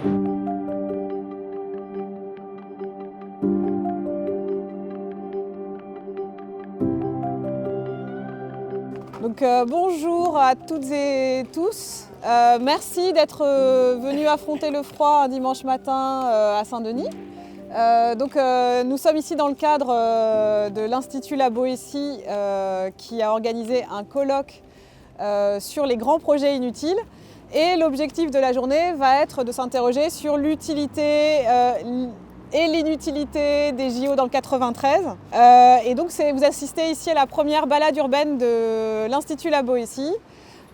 Donc, bonjour à toutes et tous. Merci d'être venus affronter le froid un dimanche matin à Saint-Denis. Nous sommes ici dans le cadre de l'Institut La Boétie qui a organisé un colloque sur les grands projets inutiles. Et l'objectif de la journée va être de s'interroger sur l'utilité et l'inutilité des JO dans le 93. Et donc vous assistez ici à la première balade urbaine de l'Institut La Boétie.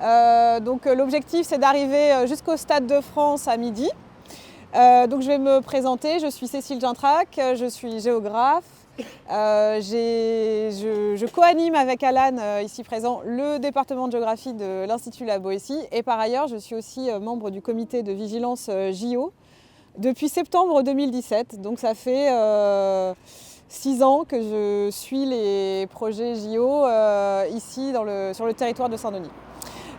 L'objectif c'est d'arriver jusqu'au Stade de France à midi. Je vais me présenter, je suis Cécile Gintrac, je suis géographe. Je co-anime avec Alan, ici présent, le département de géographie de l'Institut La Boétie. Et par ailleurs, je suis aussi membre du comité de vigilance JO depuis septembre 2017. Donc ça fait 6 ans que je suis les projets JO ici sur le territoire de Saint-Denis.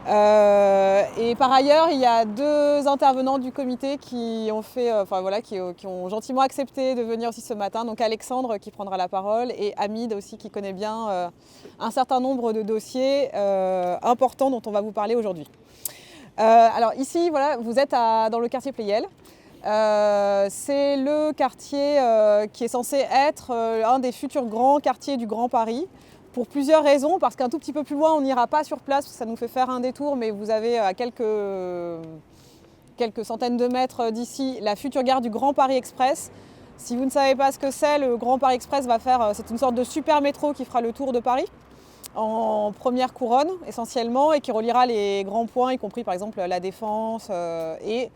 Et par ailleurs, il y a 2 intervenants du comité qui ont gentiment accepté de venir aussi ce matin. Donc Alexandre qui prendra la parole et Hamid aussi qui connaît bien un certain nombre de dossiers importants dont on va vous parler aujourd'hui. Alors ici, voilà, vous êtes dans le quartier Pleyel. C'est le quartier qui est censé être un des futurs grands quartiers du Grand Paris. Pour plusieurs raisons, parce qu'un tout petit peu plus loin, on n'ira pas sur place, parce que ça nous fait faire un détour, mais vous avez à quelques centaines de mètres d'ici la future gare du Grand Paris Express. Si vous ne savez pas ce que c'est, le Grand Paris Express c'est une sorte de super métro qui fera le tour de Paris, en première couronne essentiellement, et qui reliera les grands points, y compris par exemple la Défense et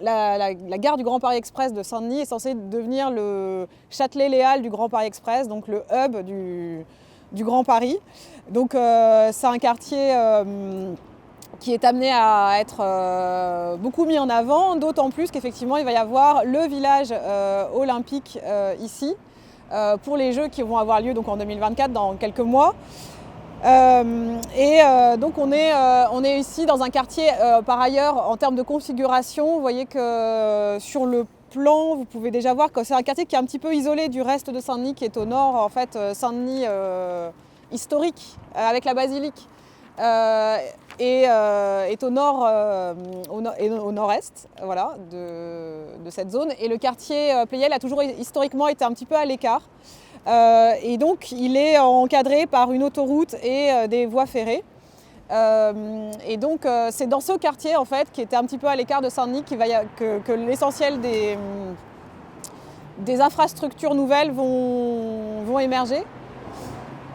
la gare du Grand Paris Express de Saint-Denis est censée devenir le Châtelet-Les Halles du Grand Paris Express, donc le hub du Grand Paris. Donc c'est un quartier qui est amené à être beaucoup mis en avant, d'autant plus qu'effectivement il va y avoir le village olympique ici pour les Jeux qui vont avoir lieu donc en 2024, dans quelques mois. Donc on est ici dans un quartier par ailleurs en termes de configuration. Vous voyez que sur le plan vous pouvez déjà voir que c'est un quartier qui est un petit peu isolé du reste de Saint-Denis, qui est au nord, en fait Saint-Denis historique avec la basilique est au nord et au nord-est, voilà, de cette zone, et le quartier Pleyel a toujours historiquement été un petit peu à l'écart. Et donc il est encadré par une autoroute et des voies ferrées. Et donc c'est dans ce quartier en fait, qui était un petit peu à l'écart de Saint-Denis, que l'essentiel des infrastructures nouvelles vont émerger.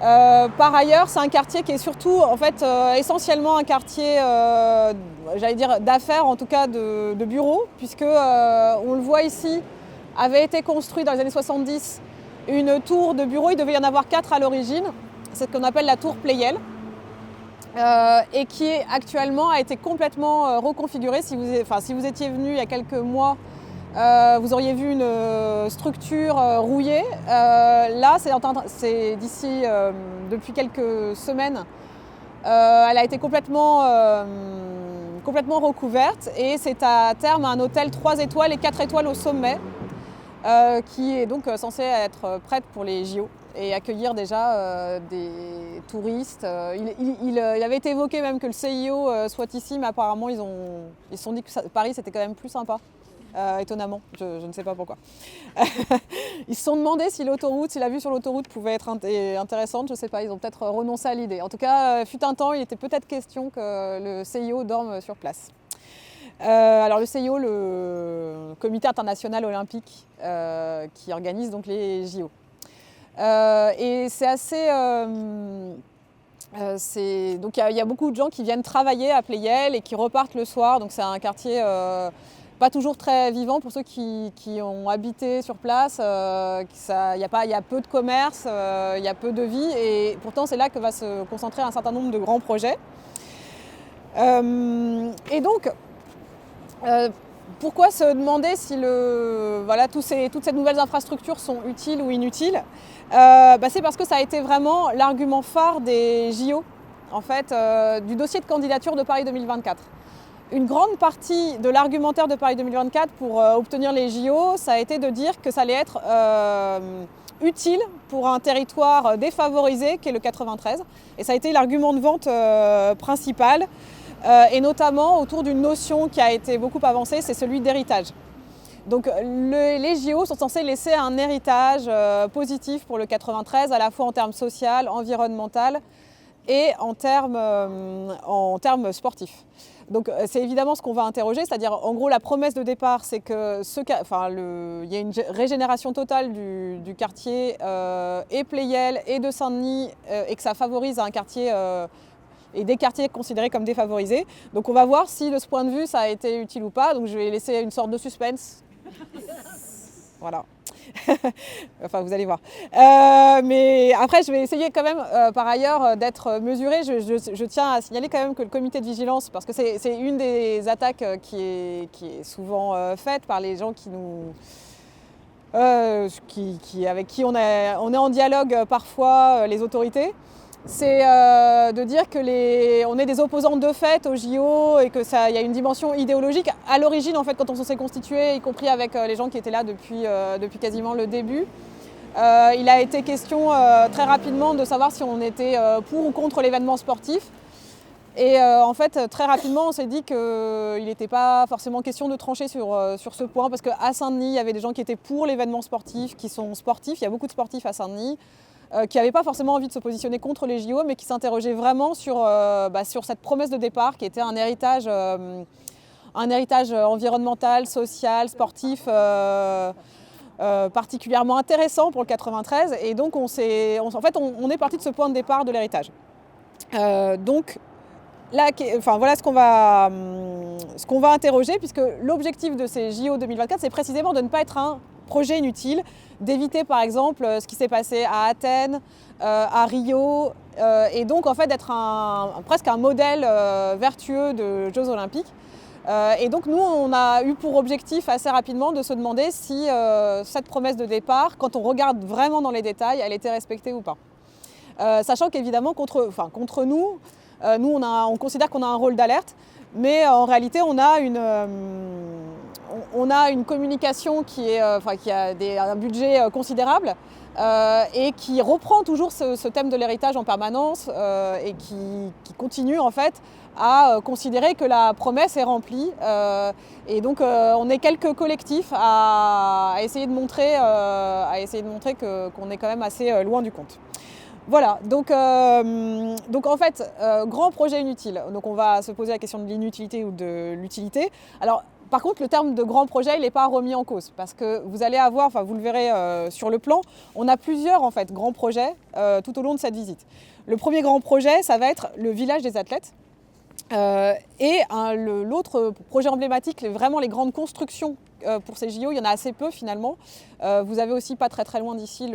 Par ailleurs, c'est un quartier qui est surtout en fait essentiellement un quartier j'allais dire d'affaires, en tout cas de bureaux, puisque on le voit ici, avait été construit dans les années 70 une tour de bureaux. Il devait y en avoir 4 à l'origine, c'est ce qu'on appelle la tour Pleyel, et qui actuellement a été complètement reconfigurée. Si vous étiez venu il y a quelques mois, vous auriez vu une structure rouillée. Là, c'est d'ici depuis quelques semaines, elle a été complètement recouverte, et c'est à terme un hôtel 3 étoiles et 4 étoiles au sommet, qui est donc censé être prête pour les JO et accueillir déjà des touristes. Il avait été évoqué même que le CIO soit ici, mais apparemment ils se sont dit que Paris c'était quand même plus sympa, étonnamment, je ne sais pas pourquoi. Ils se sont demandé si la vue sur l'autoroute pouvait être intéressante, je ne sais pas, ils ont peut-être renoncé à l'idée. En tout cas, fut un temps, il était peut-être question que le CIO dorme sur place. Alors le CIO, le Comité international olympique, qui organise donc les JO. Et c'est assez... donc il y a beaucoup de gens qui viennent travailler à Pleyel et qui repartent le soir. Donc c'est un quartier pas toujours très vivant pour ceux qui ont habité sur place. Il y a peu de commerce, il y a peu de vie, et pourtant c'est là que va se concentrer un certain nombre de grands projets. Et donc, pourquoi se demander si toutes ces nouvelles infrastructures sont utiles ou inutiles? C'est parce que ça a été vraiment l'argument phare des JO, en fait, du dossier de candidature de Paris 2024. Une grande partie de l'argumentaire de Paris 2024 pour obtenir les JO, ça a été de dire que ça allait être utile pour un territoire défavorisé qu'est le 93. Et ça a été l'argument de vente principal, et notamment autour d'une notion qui a été beaucoup avancée, c'est celui d'héritage. Donc les JO sont censés laisser un héritage positif pour le 93, à la fois en termes social, environnemental et en termes sportifs. Donc c'est évidemment ce qu'on va interroger, c'est-à-dire en gros la promesse de départ c'est que il y a une régénération totale du quartier et Pleyel et de Saint-Denis et que ça favorise un quartier et des quartiers considérés comme défavorisés. Donc on va voir si de ce point de vue ça a été utile ou pas, donc je vais laisser une sorte de suspense. Voilà. Enfin, vous allez voir. Mais après, je vais essayer quand même, par ailleurs, d'être mesurée. Je tiens à signaler quand même que le comité de vigilance, parce que c'est une des attaques qui est souvent faite par les gens qui nous... avec qui on est en dialogue parfois, les autorités, c'est de dire qu'on est des opposants de fait au JO et qu'il y a une dimension idéologique. À l'origine, en fait, quand on s'est constitué, y compris avec les gens qui étaient là depuis quasiment le début, il a été question très rapidement de savoir si on était pour ou contre l'événement sportif. Et en fait, très rapidement, on s'est dit qu'il n'était pas forcément question de trancher sur ce point, parce qu'à Saint-Denis, il y avait des gens qui étaient pour l'événement sportif, qui sont sportifs. Il y a beaucoup de sportifs à Saint-Denis, qui n'avaient pas forcément envie de se positionner contre les JO, mais qui s'interrogeaient vraiment sur cette promesse de départ, qui était un héritage environnemental, social, sportif, particulièrement intéressant pour le 93. Et donc, on est parti de ce point de départ de l'héritage. Donc, là, voilà ce qu'on va interroger, puisque l'objectif de ces JO 2024, c'est précisément de ne pas être un projet inutile, d'éviter par exemple ce qui s'est passé à Athènes, à Rio, et donc en fait d'être presque un modèle vertueux de Jeux Olympiques. Et donc nous, on a eu pour objectif assez rapidement de se demander si cette promesse de départ, quand on regarde vraiment dans les détails, elle était respectée ou pas. Sachant qu'évidemment, contre nous, on considère qu'on a un rôle d'alerte, mais en réalité, on a une communication qui a un budget considérable et qui reprend toujours ce thème de l'héritage en permanence et qui continue en fait à considérer que la promesse est remplie. Et donc on est quelques collectifs à essayer de montrer qu'on est quand même assez loin du compte. Voilà, donc en fait, grand projet inutile. Donc on va se poser la question de l'inutilité ou de l'utilité. Alors par contre, le terme de grand projet, il n'est pas remis en cause, parce que vous allez avoir, vous le verrez sur le plan, on a plusieurs en fait grands projets tout au long de cette visite. Le premier grand projet, ça va être le village des athlètes. Et l'autre projet emblématique, vraiment les grandes constructions pour ces JO, il y en a assez peu finalement. Vous avez aussi pas très très loin d'ici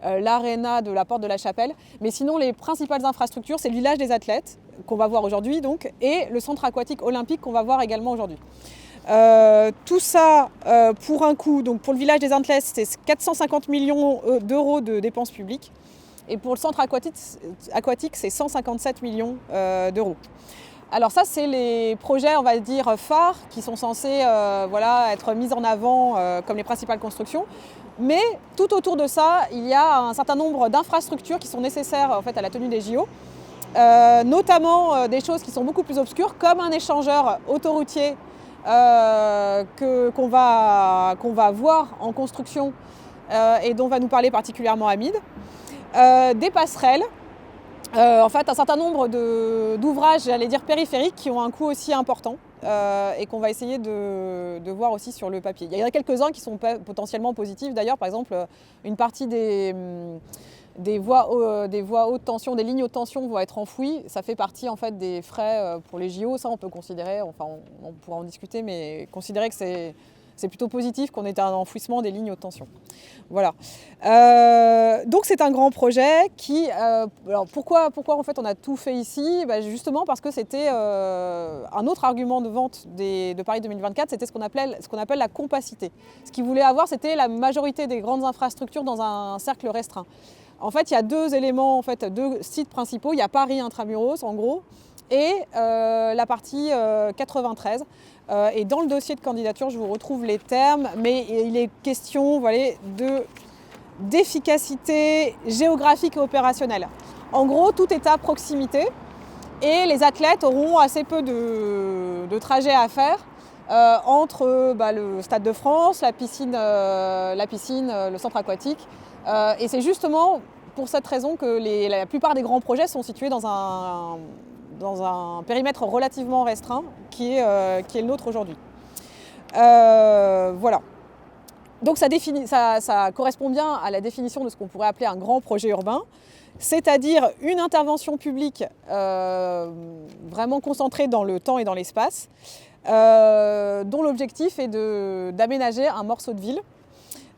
l'aréna de la Porte de la Chapelle. Mais sinon, les principales infrastructures, c'est le village des athlètes qu'on va voir aujourd'hui donc, et le centre aquatique olympique qu'on va voir également aujourd'hui. Tout ça pour un coût, donc pour le village des athlètes, c'est 450 millions d'euros de dépenses publiques. Et pour le centre aquatique, c'est 157 millions d'euros. Alors ça, c'est les projets, on va dire, phares qui sont censés être mis en avant comme les principales constructions. Mais tout autour de ça, il y a un certain nombre d'infrastructures qui sont nécessaires en fait, à la tenue des JO. Notamment des choses qui sont beaucoup plus obscures, comme un échangeur autoroutier qu'on va voir en construction et dont va nous parler particulièrement Hamid. Des passerelles, en fait un certain nombre d'ouvrages, j'allais dire périphériques, qui ont un coût aussi important et qu'on va essayer de voir aussi sur le papier. Il y en a quelques-uns qui sont potentiellement positifs d'ailleurs, par exemple une partie des voies haute tension, des lignes haute tension vont être enfouies. Ça fait partie en fait des frais pour les JO, ça on peut considérer, enfin on pourra en discuter, mais considérer que c'est plutôt positif qu'on ait un enfouissement des lignes haute tension. Voilà. Donc c'est un grand projet qui... alors pourquoi en fait on a tout fait ici ? Justement parce que c'était un autre argument de vente de Paris 2024, c'était ce qu'on appelle la compacité. Ce qu'ils voulaient avoir, c'était la majorité des grandes infrastructures dans un cercle restreint. En fait, il y a deux éléments, deux sites principaux. Il y a Paris Intramuros, en gros, et la partie 93. Et dans le dossier de candidature, je vous retrouve les termes, mais il est question d'efficacité géographique et opérationnelle. En gros, tout est à proximité et les athlètes auront assez peu de trajets à faire entre le Stade de France, la piscine, le centre aquatique. Et c'est justement pour cette raison que la plupart des grands projets sont situés dans un périmètre relativement restreint qui est le nôtre aujourd'hui. Voilà. Donc ça correspond bien à la définition de ce qu'on pourrait appeler un grand projet urbain, c'est-à-dire une intervention publique vraiment concentrée dans le temps et dans l'espace, dont l'objectif est d'aménager un morceau de ville,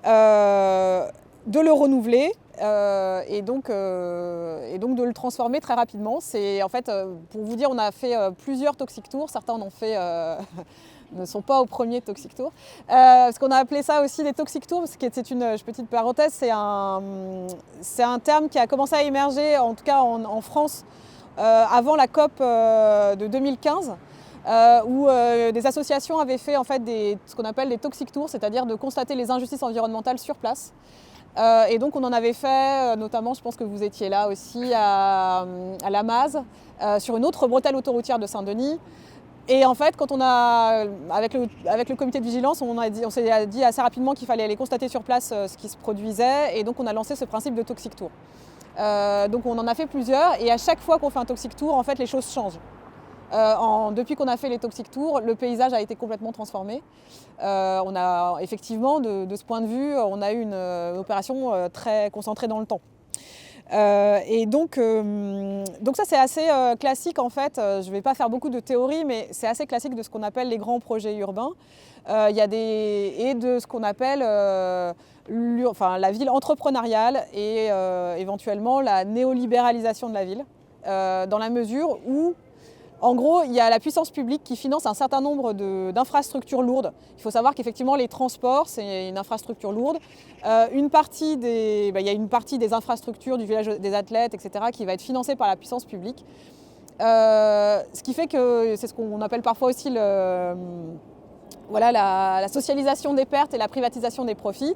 de le renouveler et donc de le transformer très rapidement. C'est en fait, pour vous dire, on a fait plusieurs Toxic Tours, certains en ont fait ne sont pas au premier Toxic Tour. Parce qu'on a appelé ça aussi des Toxic Tours, parce que c'est une petite parenthèse, c'est un terme qui a commencé à émerger, en tout cas en France, avant la COP de 2015, où des associations avaient fait en fait ce qu'on appelle des Toxic Tours, c'est-à-dire de constater les injustices environnementales sur place. Et donc on en avait fait, notamment, je pense que vous étiez là aussi, à Lamaze, sur une autre bretelle autoroutière de Saint-Denis. Et en fait, quand avec le comité de vigilance, on s'est dit assez rapidement qu'il fallait aller constater sur place ce qui se produisait. Et donc on a lancé ce principe de Toxic Tour. Donc on en a fait plusieurs. Et à chaque fois qu'on fait un Toxic Tour, en fait, les choses changent. Depuis qu'on a fait les Toxic Tours, le paysage a été complètement transformé. On a effectivement, de ce point de vue, on a eu une opération très concentrée dans le temps. Et donc ça c'est assez classique en fait, je ne vais pas faire beaucoup de théorie, mais c'est assez classique de ce qu'on appelle les grands projets urbains. Et de ce qu'on appelle la ville entrepreneuriale et éventuellement la néolibéralisation de la ville, dans la mesure où en gros, il y a la puissance publique qui finance un certain nombre d'infrastructures lourdes. Il faut savoir qu'effectivement, les transports, c'est une infrastructure lourde. Il y a une partie des infrastructures du village des athlètes, etc., qui va être financée par la puissance publique. Ce qui fait que c'est ce qu'on appelle parfois aussi la socialisation des pertes et la privatisation des profits.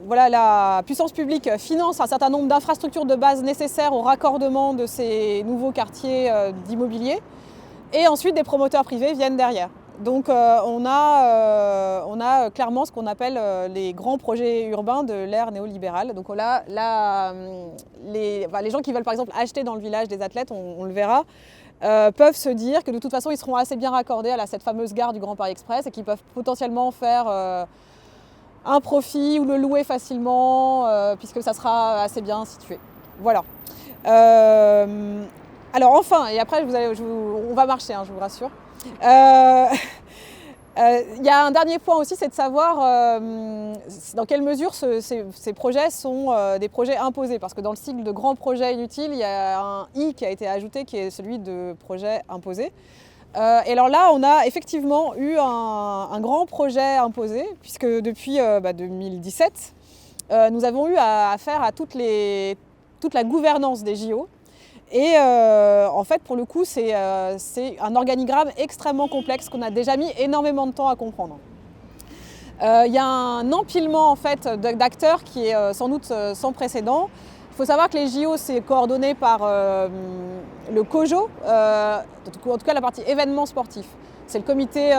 La puissance publique finance un certain nombre d'infrastructures de base nécessaires au raccordement de ces nouveaux quartiers d'immobilier. Et ensuite, des promoteurs privés viennent derrière. Donc on a clairement ce qu'on appelle les grands projets urbains de l'ère néolibérale. Donc là, les gens qui veulent par exemple acheter dans le village des athlètes, on le verra, peuvent se dire que de toute façon, ils seront assez bien raccordés à cette fameuse gare du Grand Paris Express et qu'ils peuvent potentiellement faire un profit ou le louer facilement puisque ça sera assez bien situé. Voilà. Alors enfin, et après on va marcher, je vous rassure. Il y a un dernier point aussi, c'est de savoir dans quelle mesure ces projets sont des projets imposés. Parce que dans le cycle de grands projets inutiles, il y a un I qui a été ajouté qui est celui de projet imposé. Et alors là, on a effectivement eu un grand projet imposé, puisque depuis 2017, nous avons eu affaire à toute la gouvernance des JO. Et en fait, pour le coup, c'est un organigramme extrêmement complexe qu'on a déjà mis énormément de temps à comprendre. Il y a un empilement en fait, d'acteurs qui est sans doute sans précédent. Il faut savoir que les JO, c'est coordonné par le COJO, en tout cas la partie événements sportifs. C'est le comité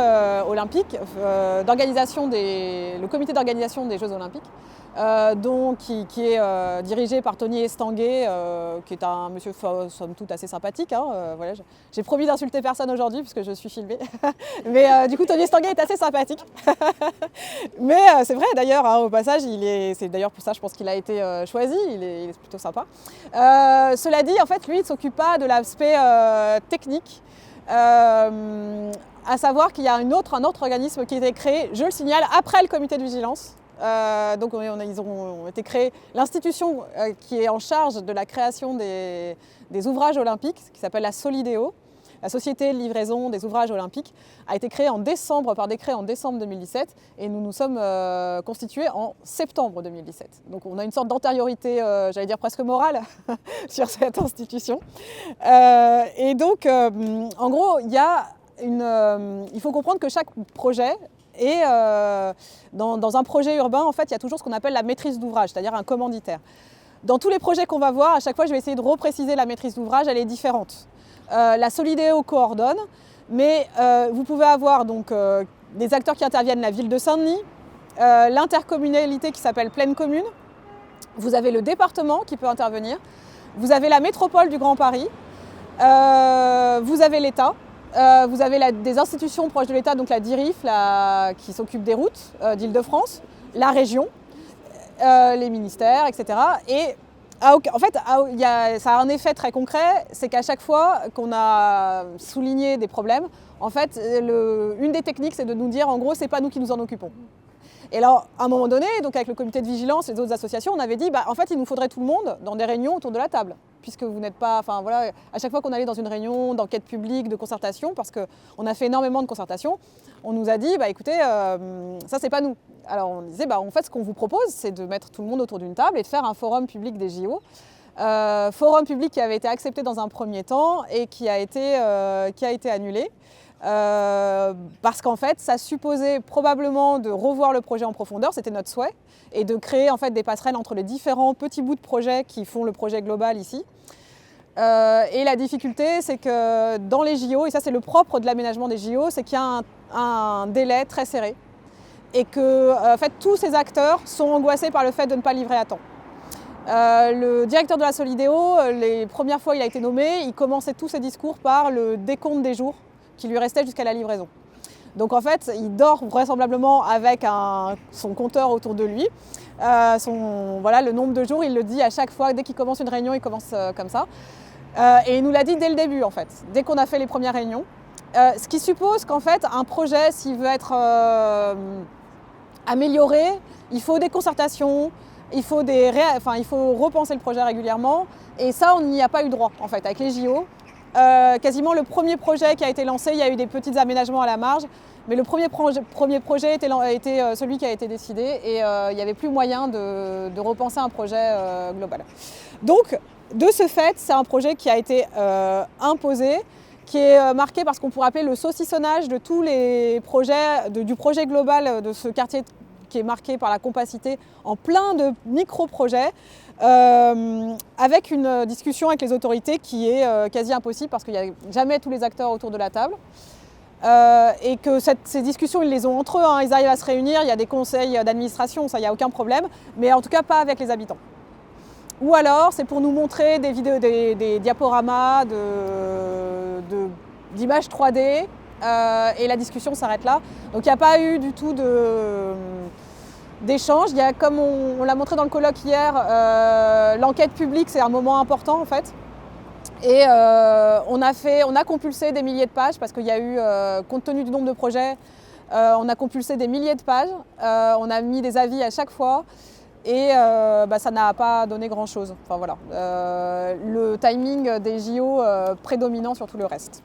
olympique, le comité d'organisation des Jeux olympiques, qui est dirigé par Tony Estanguet, qui est un monsieur somme toute assez sympathique. Voilà, j'ai promis d'insulter personne aujourd'hui puisque je suis filmée. Mais du coup, Tony Estanguet est assez sympathique. Mais c'est vrai d'ailleurs, au passage, c'est d'ailleurs pour ça je pense qu'il a été choisi, il est plutôt sympa. Cela dit, en fait, lui, il ne s'occupe pas de l'aspect technique. À savoir qu'il y a un autre organisme qui a été créé, je le signale, après le comité de vigilance. Donc ils ont été créés, l'institution qui est en charge de la création des ouvrages olympiques, qui s'appelle la Solideo, la société de livraison des ouvrages olympiques, a été créée par décret en décembre 2017 et nous nous sommes constitués en septembre 2017. Donc on a une sorte d'antériorité, j'allais dire presque morale, sur cette institution. Et donc, en gros, il faut comprendre que chaque projet et dans un projet urbain, en fait, il y a toujours ce qu'on appelle la maîtrise d'ouvrage, c'est-à-dire un commanditaire. Dans tous les projets qu'on va voir, à chaque fois, je vais essayer de repréciser la maîtrise d'ouvrage, elle est différente. La Solidéo coordonne, mais vous pouvez avoir donc, des acteurs qui interviennent, la ville de Saint-Denis, l'intercommunalité qui s'appelle Pleine Commune, vous avez le département qui peut intervenir, vous avez la métropole du Grand Paris, vous avez l'État. Vous avez des institutions proches de l'État, donc la DIRIF qui s'occupe des routes d'Île-de-France, la région, les ministères, etc. Et en fait, ça a un effet très concret, c'est qu'à chaque fois qu'on a souligné des problèmes, en fait, une des techniques, c'est de nous dire, en gros, c'est pas nous qui nous en occupons. Et alors, à un moment donné, donc avec le comité de vigilance et les autres associations, on avait dit, en fait, il nous faudrait tout le monde dans des réunions autour de la table, puisque vous n'êtes pas, enfin voilà, à chaque fois qu'on allait dans une réunion d'enquête publique, de concertation, parce qu'on a fait énormément de concertation, on nous a dit, écoutez, ça c'est pas nous. Alors on disait, en fait, ce qu'on vous propose, c'est de mettre tout le monde autour d'une table et de faire un forum public des JO. Forum public qui avait été accepté dans un premier temps et qui a été annulé. Parce qu'en fait, ça supposait probablement de revoir le projet en profondeur, c'était notre souhait, et de créer en fait des passerelles entre les différents petits bouts de projet qui font le projet global ici. Et la difficulté, c'est que dans les JO, et ça c'est le propre de l'aménagement des JO, c'est qu'il y a un délai très serré, et que en fait, tous ces acteurs sont angoissés par le fait de ne pas livrer à temps. Le directeur de la Solidéo, les premières fois il a été nommé, il commençait tous ses discours par le décompte des jours qui lui restait jusqu'à la livraison. Donc en fait, il dort vraisemblablement avec son compteur autour de lui. Le nombre de jours, il le dit à chaque fois, dès qu'il commence une réunion, il commence comme ça. Et il nous l'a dit dès le début en fait, dès qu'on a fait les premières réunions. Ce qui suppose qu'en fait, un projet, s'il veut être amélioré, il faut des concertations, il faut repenser le projet régulièrement. Et ça, on n'y a pas eu droit en fait, avec les JO. Quasiment le premier projet qui a été lancé, il y a eu des petits aménagements à la marge, mais le premier projet était celui qui a été décidé et il n'y avait plus moyen de repenser un projet global. Donc, de ce fait, c'est un projet qui a été imposé, qui est marqué par ce qu'on pourrait appeler le saucissonnage de tous les projets, du projet global de ce quartier qui est marqué par la compacité en plein de micro-projets. Avec une discussion avec les autorités qui est quasi impossible parce qu'il n'y a jamais tous les acteurs autour de la table. Et que ces discussions, ils les ont entre eux, hein, ils arrivent à se réunir, il y a des conseils d'administration, ça, il n'y a aucun problème, mais en tout cas pas avec les habitants. Ou alors, c'est pour nous montrer des vidéos, des diaporamas d'images 3D, et la discussion s'arrête là. Donc il n'y a pas eu du tout d'échange. Il y a, comme on l'a montré dans le colloque hier, l'enquête publique, c'est un moment important en fait. Et on a compulsé des milliers de pages parce qu'il y a eu, compte tenu du nombre de projets, on a compulsé des milliers de pages. On a mis des avis à chaque fois et ça n'a pas donné grand-chose. Enfin, voilà. Le timing des JO prédominant sur tout le reste.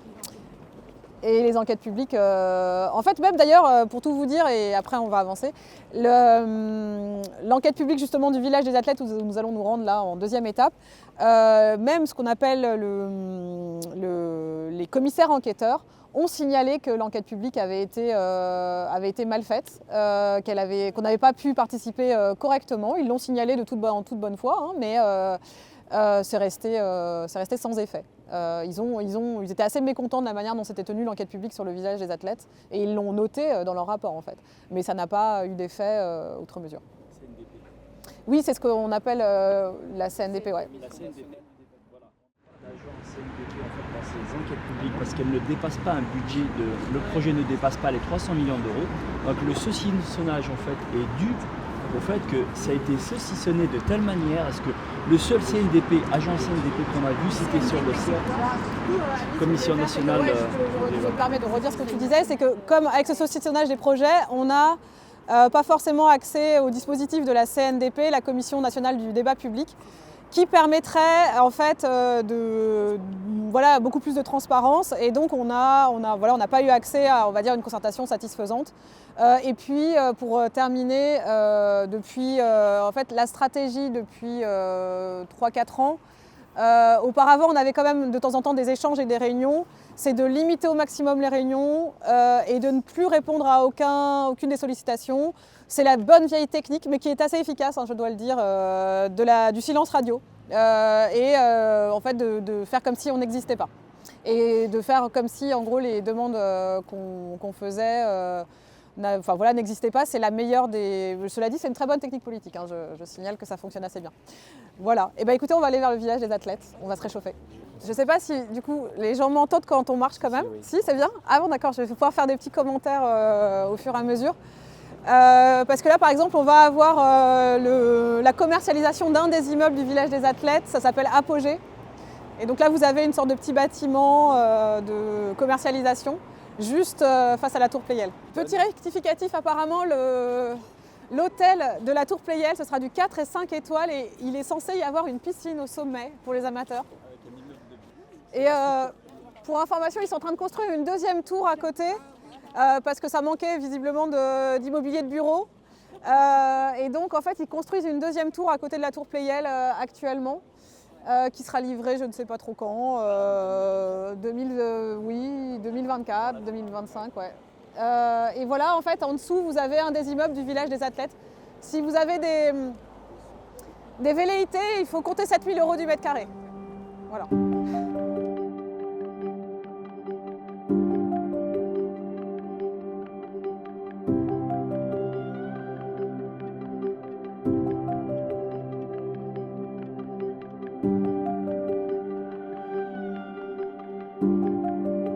Et les enquêtes publiques, en fait même d'ailleurs, pour tout vous dire, et après on va avancer, l'enquête publique justement du village des athlètes où nous allons nous rendre là en deuxième étape, même ce qu'on appelle les commissaires enquêteurs ont signalé que l'enquête publique avait été mal faite, qu'on n'avait pas pu participer correctement. Ils l'ont signalé en toute bonne foi, hein, mais c'est resté sans effet. Ils étaient assez mécontents de la manière dont s'était tenue l'enquête publique sur le visage des athlètes et ils l'ont noté dans leur rapport en fait. Mais ça n'a pas eu d'effet outre mesure. CNDP. Oui, c'est ce qu'on appelle la CNDP, ouais. La CNDP, voilà. L'agence CNDP en fait dans ces enquêtes publiques parce qu'elle ne dépasse pas un budget le projet ne dépasse pas les 300 millions d'euros. Donc le saucissonnage en fait est dû au fait que ça a été saucissonné de telle manière à ce que le seul CNDP, agent CNDP qu'on a vu, c'était sur le Commission nationale. Je me permets de redire ce que tu disais, c'est que comme avec ce saucissonnage des projets, on n'a pas forcément accès au dispositif de la CNDP, la Commission nationale du débat public, qui permettrait en fait beaucoup plus de transparence, et donc on n'a pas eu accès à, on va dire, une concertation satisfaisante. Et puis pour terminer, depuis en fait la stratégie depuis 3-4 ans, auparavant on avait quand même de temps en temps des échanges et des réunions, c'est de limiter au maximum les réunions et de ne plus répondre à aucune des sollicitations. C'est la bonne vieille technique, mais qui est assez efficace, hein, je dois le dire, du silence radio. En fait de faire comme si on n'existait pas. Et de faire comme si, en gros, les demandes qu'on faisait n'existaient pas. C'est la meilleure des... Cela dit, c'est une très bonne technique politique, hein. Je signale que ça fonctionne assez bien. Voilà. Et écoutez, on va aller vers le village des athlètes. On va se réchauffer. Je ne sais pas si, du coup, les gens m'entendent quand on marche quand même. Si, c'est bien. Ah bon, d'accord, je vais pouvoir faire des petits commentaires au fur et à mesure. Parce que là, par exemple, on va avoir la commercialisation d'un des immeubles du village des athlètes. Ça s'appelle Apogée. Et donc là, vous avez une sorte de petit bâtiment de commercialisation juste face à la tour Pleyel. Petit rectificatif, apparemment, l'hôtel de la tour Pleyel, ce sera du 4 et 5 étoiles et il est censé y avoir une piscine au sommet pour les amateurs. Et pour information, ils sont en train de construire une deuxième tour à côté parce que ça manquait visiblement d'immobilier de bureau. Et donc, en fait, ils construisent une deuxième tour à côté de la tour Pleyel actuellement. Qui sera livrée je ne sais pas trop quand, 2024, 2025, ouais. Et voilà, en fait, en dessous, vous avez un des immeubles du village des athlètes. Si vous avez des velléités, il faut compter 7 000 € du mètre carré. Voilà.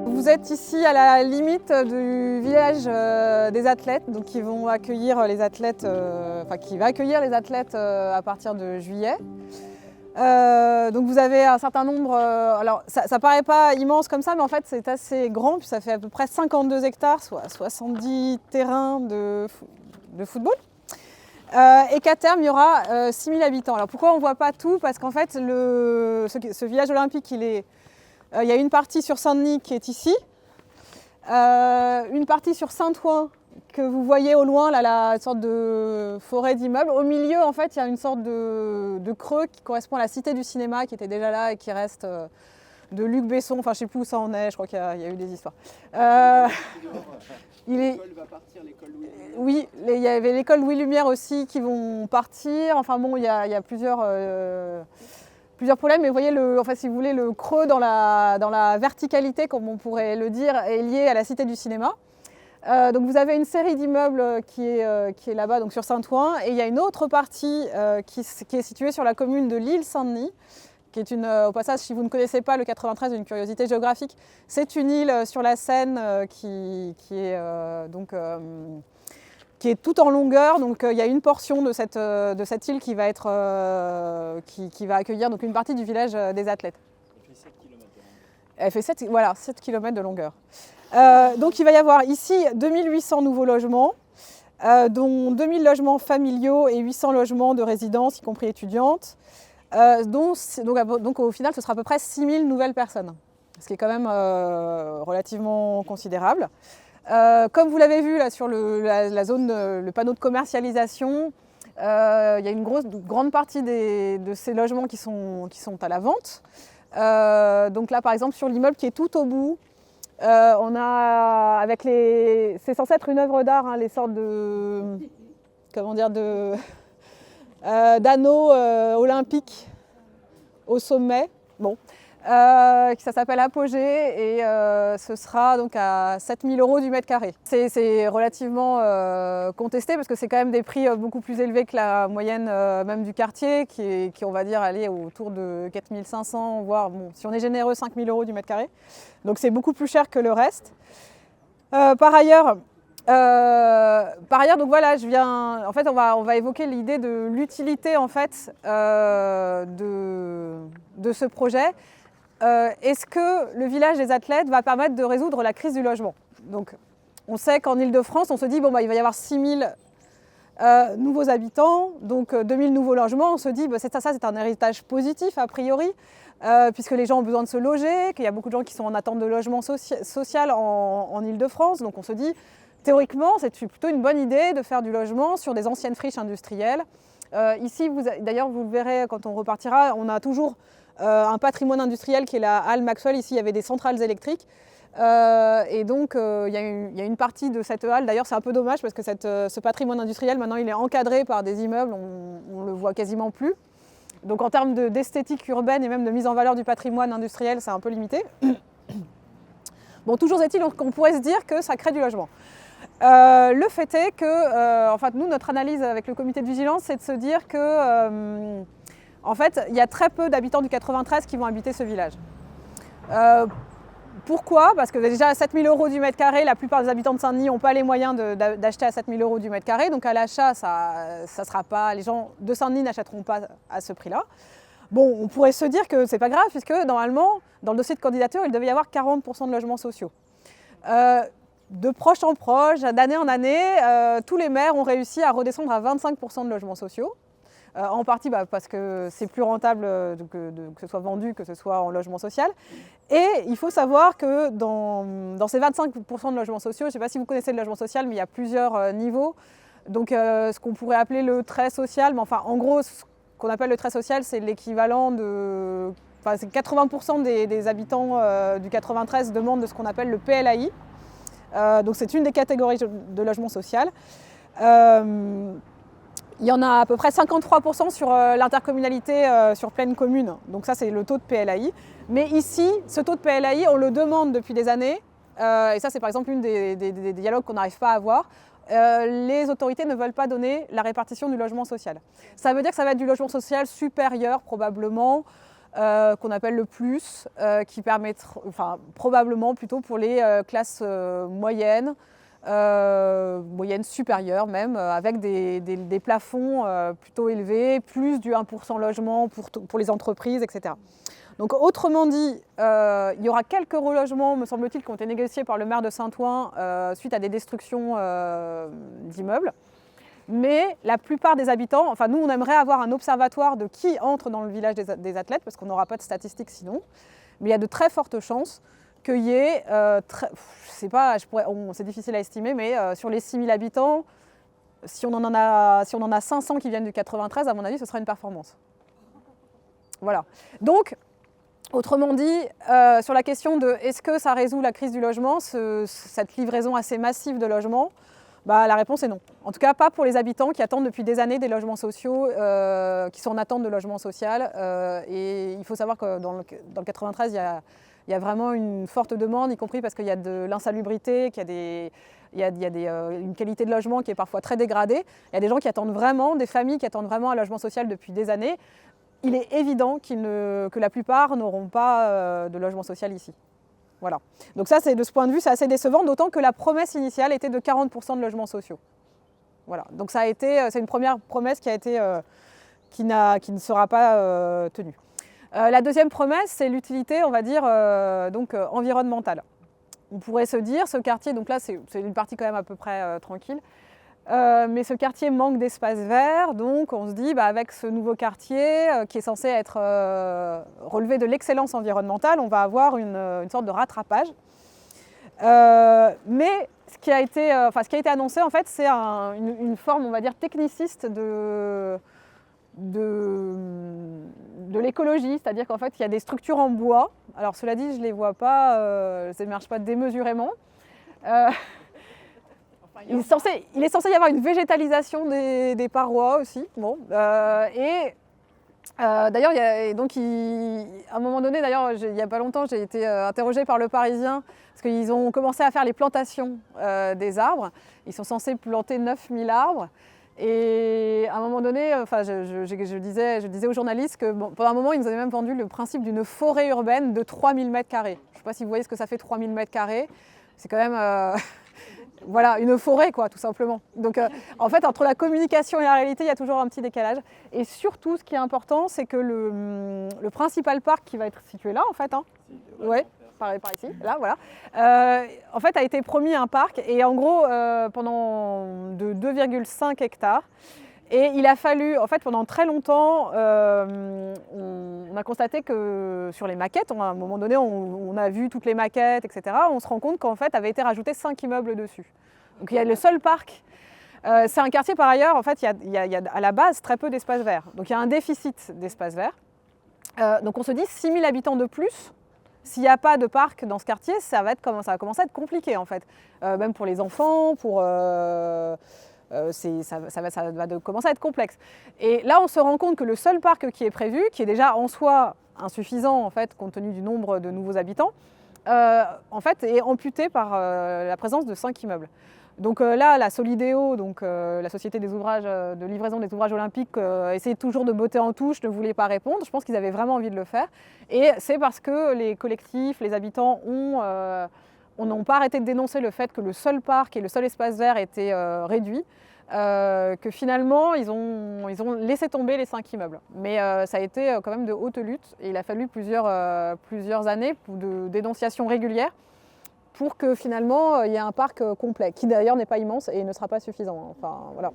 Vous êtes ici à la limite du village des athlètes, donc qui vont accueillir les athlètes, qui va accueillir les athlètes à partir de juillet. Donc vous avez un certain nombre, alors ça paraît pas immense comme ça, mais en fait c'est assez grand, puis ça fait à peu près 52 hectares, soit 70 terrains de football. Et qu'à terme il y aura 6 000 habitants. Alors pourquoi on ne voit pas tout? Parce qu'en fait ce village olympique, il y a une partie sur Saint-Denis qui est ici, une partie sur Saint-Ouen que vous voyez au loin, là, la sorte de forêt d'immeubles. Au milieu, en fait, il y a une sorte de creux qui correspond à la Cité du cinéma qui était déjà là et qui reste de Luc Besson. Enfin, je ne sais plus où ça en est, je crois qu'il y a eu des histoires. L'école va partir, l'école Louis Lumière. Oui, il y avait l'école Louis Lumière aussi qui vont partir. Enfin bon, il y a plusieurs problèmes, mais vous voyez, si vous voulez, le creux dans la verticalité, comme on pourrait le dire, est lié à la Cité du cinéma. Donc vous avez une série d'immeubles qui est là-bas, donc sur Saint-Ouen, et il y a une autre partie qui est située sur la commune de l'Île-Saint-Denis, qui est au passage, si vous ne connaissez pas le 93, une curiosité géographique, c'est une île sur la Seine qui est tout en longueur. Donc il y a une portion de cette île qui va accueillir donc une partie du village des athlètes. Elle fait 7 km de longueur. Donc il va y avoir ici 2800 nouveaux logements, dont 2000 logements familiaux et 800 logements de résidence, y compris étudiantes. Donc au final, ce sera à peu près 6000 nouvelles personnes, ce qui est quand même relativement considérable. Comme vous l'avez vu là sur la zone, le panneau de commercialisation, il y a une grande partie de ces logements qui sont à la vente. Donc là, par exemple, sur l'immeuble qui est tout au bout, on a c'est censé être une œuvre d'art, hein, les sortes d'anneaux olympiques au sommet. Bon. Ça s'appelle Apogée et ce sera donc à 7 000 € du mètre carré. C'est relativement contesté parce que c'est quand même des prix beaucoup plus élevés que la moyenne même du quartier qui on va dire aller autour de 4 500, voire si on est généreux 5 000 € du mètre carré. Donc c'est beaucoup plus cher que le reste. Par ailleurs, donc voilà, en fait, on va évoquer l'idée de l'utilité en fait de ce projet. Est-ce que le village des athlètes va permettre de résoudre la crise du logement? Donc, on sait qu'en Ile-de-France, on se dit il va y avoir 6 000 Nouveaux habitants, donc 2000 nouveaux logements, on se dit ça c'est un héritage positif a priori, puisque les gens ont besoin de se loger, qu'il y a beaucoup de gens qui sont en attente de logement social en Île-de-France, donc on se dit théoriquement c'est plutôt une bonne idée de faire du logement sur des anciennes friches industrielles. Ici, d'ailleurs vous le verrez quand on repartira, on a toujours un patrimoine industriel qui est la halle Maxwell. Ici il y avait des centrales électriques. Et donc il y a une partie de cette halle, d'ailleurs c'est un peu dommage parce que ce patrimoine industriel maintenant il est encadré par des immeubles, on le voit quasiment plus. Donc en termes d'esthétique urbaine et même de mise en valeur du patrimoine industriel, c'est un peu limité. Bon, toujours est-il qu'on pourrait se dire que ça crée du logement. Le fait est que, en fait, nous, notre analyse avec le comité de vigilance, c'est de se dire que, en fait, il y a très peu d'habitants du 93 qui vont habiter ce village. Pourquoi? Parce que déjà à 7 000 € du mètre carré, la plupart des habitants de Saint-Denis n'ont pas les moyens d'acheter à 7 000 € du mètre carré. Donc à l'achat, ça sera pas, les gens de Saint-Denis n'achèteront pas à ce prix-là. Bon, on pourrait se dire que c'est pas grave, puisque normalement, dans le dossier de candidature, il devait y avoir 40% de logements sociaux. De proche en proche, d'année en année, tous les maires ont réussi à redescendre à 25% de logements sociaux. En partie parce que c'est plus rentable que ce soit vendu que ce soit en logement social. Et il faut savoir que dans ces 25% de logements sociaux, je ne sais pas si vous connaissez le logement social, mais il y a plusieurs niveaux. Donc ce qu'on pourrait appeler le trait social, mais enfin en gros ce qu'on appelle le trait social, c'est l'équivalent de... Enfin c'est 80% des habitants du 93 demandent de ce qu'on appelle le PLAI. Donc c'est une des catégories de logement social. Il y en a à peu près 53% sur l'intercommunalité sur pleine commune. Donc ça, c'est le taux de PLAI. Mais ici, ce taux de PLAI, on le demande depuis des années. Et ça, c'est par exemple une des dialogues qu'on n'arrive pas à avoir. Les autorités ne veulent pas donner la répartition du logement social. Ça veut dire que ça va être du logement social supérieur, probablement, qu'on appelle le plus, qui permettra, enfin, probablement plutôt pour les classes moyennes, moyenne supérieure même, avec des plafonds plutôt élevés, plus du 1% logement pour les entreprises, etc. Donc autrement dit, il y aura quelques relogements, me semble-t-il, qui ont été négociés par le maire de Saint-Ouen suite à des destructions d'immeubles. Mais la plupart des habitants, enfin nous on aimerait avoir un observatoire de qui entre dans le village des athlètes, parce qu'on n'aura pas de statistiques sinon, mais il y a de très fortes chances qu'il y ait, c'est difficile à estimer, mais sur les 6 000 habitants, si on en a 500 qui viennent du 93, à mon avis, ce sera une performance. Voilà. Donc, autrement dit, sur la question de est-ce que ça résout la crise du logement, cette livraison assez massive de logements, la réponse est non. En tout cas, pas pour les habitants qui attendent depuis des années des logements sociaux, qui sont en attente de logement social. Et il faut savoir que dans le 93, il y a vraiment une forte demande, y compris parce qu'il y a de l'insalubrité, qu'il y a une qualité de logement qui est parfois très dégradée. Il y a des gens qui attendent vraiment, des familles qui attendent vraiment un logement social depuis des années. Il est évident que la plupart n'auront pas de logement social ici. Voilà. Donc ça, de ce point de vue, c'est assez décevant, d'autant que la promesse initiale était de 40% de logements sociaux. Voilà. Donc c'est une première promesse qui ne sera pas tenue. La deuxième promesse, c'est l'utilité, on va dire, environnementale. On pourrait se dire, ce quartier, donc là c'est une partie quand même à peu près tranquille, mais ce quartier manque d'espace vert, donc on se dit, avec ce nouveau quartier qui est censé être relevé de l'excellence environnementale, on va avoir une sorte de rattrapage. Mais ce qui a été annoncé, en fait, c'est une forme, on va dire, techniciste de l'écologie, c'est-à-dire qu'en fait il y a des structures en bois, alors cela dit je ne les vois pas, elles n'émergent pas démesurément. Il est censé y avoir une végétalisation des parois aussi. Bon, d'ailleurs, à un moment donné, d'ailleurs, il n'y a pas longtemps, j'ai été interrogée par Le Parisien, parce qu'ils ont commencé à faire les plantations des arbres. Ils sont censés planter 9000 arbres. Et à un moment donné, je disais aux journalistes que pendant un moment, ils nous avaient même vendu le principe d'une forêt urbaine de 3000 m². Je ne sais pas si vous voyez ce que ça fait 3000 m². C'est quand même voilà, une forêt, quoi, tout simplement. Donc en fait, entre la communication et la réalité, il y a toujours un petit décalage. Et surtout, ce qui est important, c'est que le principal parc qui va être situé là, en fait, ouais, par ici, là, voilà, en fait a été promis un parc et en gros pendant de 2,5 hectares. Et il a fallu, en fait, pendant très longtemps, on a constaté que sur les maquettes, à un moment donné, on a vu toutes les maquettes, etc. On se rend compte qu'en fait, avait été rajouté 5 immeubles dessus. Donc il y a le seul parc. C'est un quartier, par ailleurs, en fait, il y a à la base très peu d'espace vert. Donc il y a un déficit d'espace vert. Donc on se dit 6 000 habitants de plus. S'il n'y a pas de parc dans ce quartier, ça va commencer à être compliqué, en fait. Même pour les enfants, ça va commencer à être complexe. Et là, on se rend compte que le seul parc qui est prévu, qui est déjà en soi insuffisant en fait, compte tenu du nombre de nouveaux habitants, en fait, est amputé par la présence de 5 immeubles. Donc là, la Solideo, donc, la société des ouvrages, de livraison des ouvrages olympiques, essayait toujours de botter en touche, ne voulait pas répondre. Je pense qu'ils avaient vraiment envie de le faire. Et c'est parce que les collectifs, les habitants n'ont pas arrêté de dénoncer le fait que le seul parc et le seul espace vert étaient réduits, que finalement ils ont laissé tomber les 5 immeubles. Mais ça a été quand même de haute lutte et il a fallu plusieurs années de dénonciations régulières pour que finalement il y ait un parc complet, qui d'ailleurs n'est pas immense et ne sera pas suffisant. Enfin, voilà.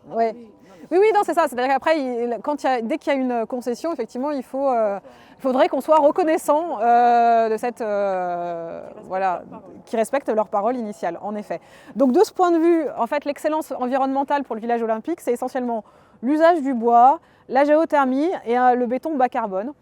Ouais. Oui, non, c'est ça. C'est-à-dire qu'après, dès qu'il y a une concession, effectivement, il faudrait qu'on soit reconnaissant de cette, voilà, qui respectent leur parole initiale, en effet. Donc, de ce point de vue, en fait, l'excellence environnementale pour le village olympique, c'est essentiellement l'usage du bois, la géothermie et le béton bas carbone.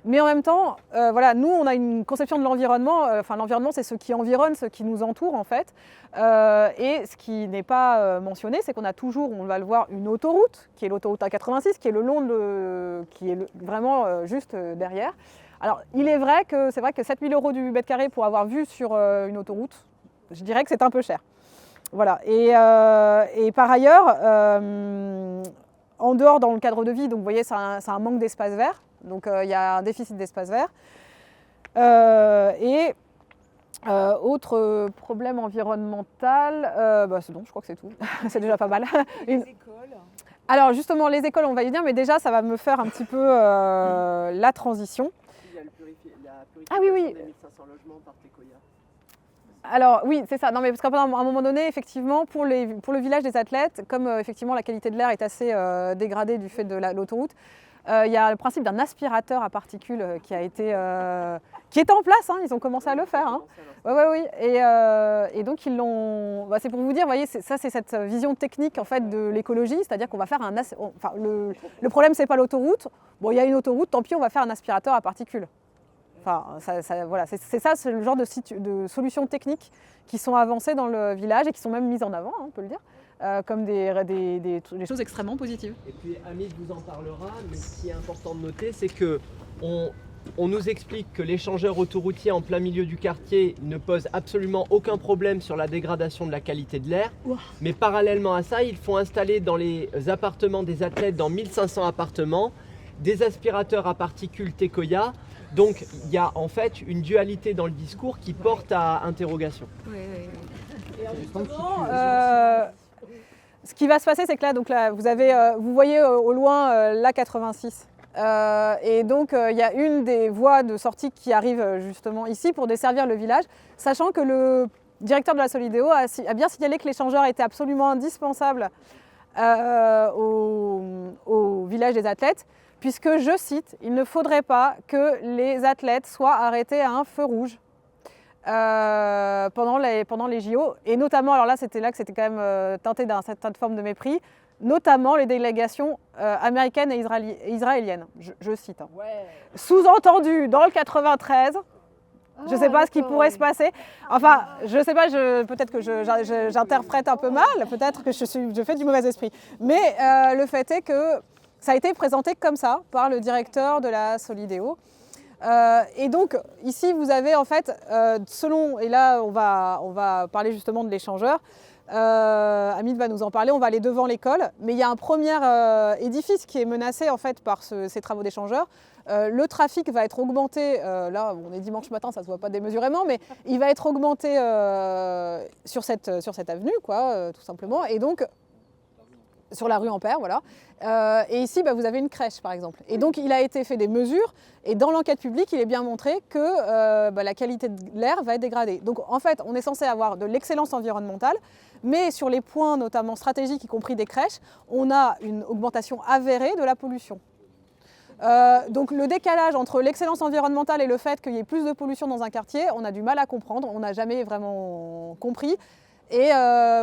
Mais en même temps, voilà, nous, on a une conception de l'environnement. Enfin, l'environnement, c'est ce qui environne, ce qui nous entoure, en fait. Et ce qui n'est pas mentionné, c'est qu'on a toujours, on va le voir, une autoroute, qui est l'autoroute A86, qui est le long qui est vraiment juste derrière. Alors, il est vrai que 7 000 € du mètre carré pour avoir vu sur une autoroute, je dirais que c'est un peu cher. Voilà. Et par ailleurs, en dehors, dans le cadre de vie, donc vous voyez, c'est un manque d'espace vert. Donc il y a un déficit d'espace vert. Autre problème environnemental, je crois que c'est tout. C'est déjà pas mal. Les écoles. Alors justement, les écoles, on va y venir, mais déjà ça va me faire un petit peu la transition. Il y a la purification Ah oui, oui. des 1500 logements par Tecoya. Alors oui, c'est ça. Non, mais parce qu'à un moment donné, effectivement, pour le village des athlètes, comme effectivement la qualité de l'air est assez dégradée du fait de l'autoroute, il y a le principe d'un aspirateur à particules qui est en place, hein, ils ont commencé à le faire. Hein. Oui. Et donc ils l'ont. C'est pour vous dire, vous voyez, c'est cette vision technique en fait de l'écologie, c'est-à-dire qu'on va faire le problème, c'est pas l'autoroute. Bon, il y a une autoroute, tant pis, on va faire un aspirateur à particules. Enfin, voilà, c'est le genre de solutions techniques qui sont avancées dans le village et qui sont même mises en avant, hein, on peut le dire. Comme des choses extrêmement positives. Et puis Hamid vous en parlera, mais ce qui est important de noter, c'est qu'on nous explique que l'échangeur autoroutier en plein milieu du quartier ne pose absolument aucun problème sur la dégradation de la qualité de l'air. Wow. Mais parallèlement à ça, ils font installer dans les appartements des athlètes, dans 1500 appartements, des aspirateurs à particules Tecoya. Donc il y a en fait une dualité dans le discours qui porte à interrogation. Oui. Et justement, ce qui va se passer, c'est que là, vous voyez au loin l'A86. Et donc, il y a une des voies de sortie qui arrive justement ici pour desservir le village, sachant que le directeur de la Solideo a bien signalé que l'échangeur était absolument indispensable au village des athlètes, puisque, je cite, il ne faudrait pas que les athlètes soient arrêtés à un feu rouge. Pendant les JO, et notamment, alors là c'était quand même teinté d'une certaine forme de mépris, notamment les délégations américaines et israéliennes, je cite. Hein. Ouais. Sous-entendu, dans le 93, je ne sais pas ce qui pourrait se passer, enfin, je ne sais pas, peut-être que j'interprète un peu mal, peut-être que je fais du mauvais esprit, mais le fait est que ça a été présenté comme ça par le directeur de la Solideo. Et donc ici vous avez en fait et là on va parler justement de l'échangeur, Hamid va nous en parler, on va aller devant l'école, mais il y a un premier édifice qui est menacé en fait par ces travaux d'échangeur. Le trafic va être augmenté, là on est dimanche matin, ça se voit pas démesurément, mais il va être augmenté sur cette avenue, quoi, tout simplement, et donc sur la rue Ampère, voilà. Et ici, vous avez une crèche, par exemple. Et donc, il a été fait des mesures, et dans l'enquête publique, il est bien montré que la qualité de l'air va être dégradée. Donc, en fait, on est censé avoir de l'excellence environnementale, mais sur les points notamment stratégiques, y compris des crèches, on a une augmentation avérée de la pollution. Donc le décalage entre l'excellence environnementale et le fait qu'il y ait plus de pollution dans un quartier, on a du mal à comprendre, on n'a jamais vraiment compris. Et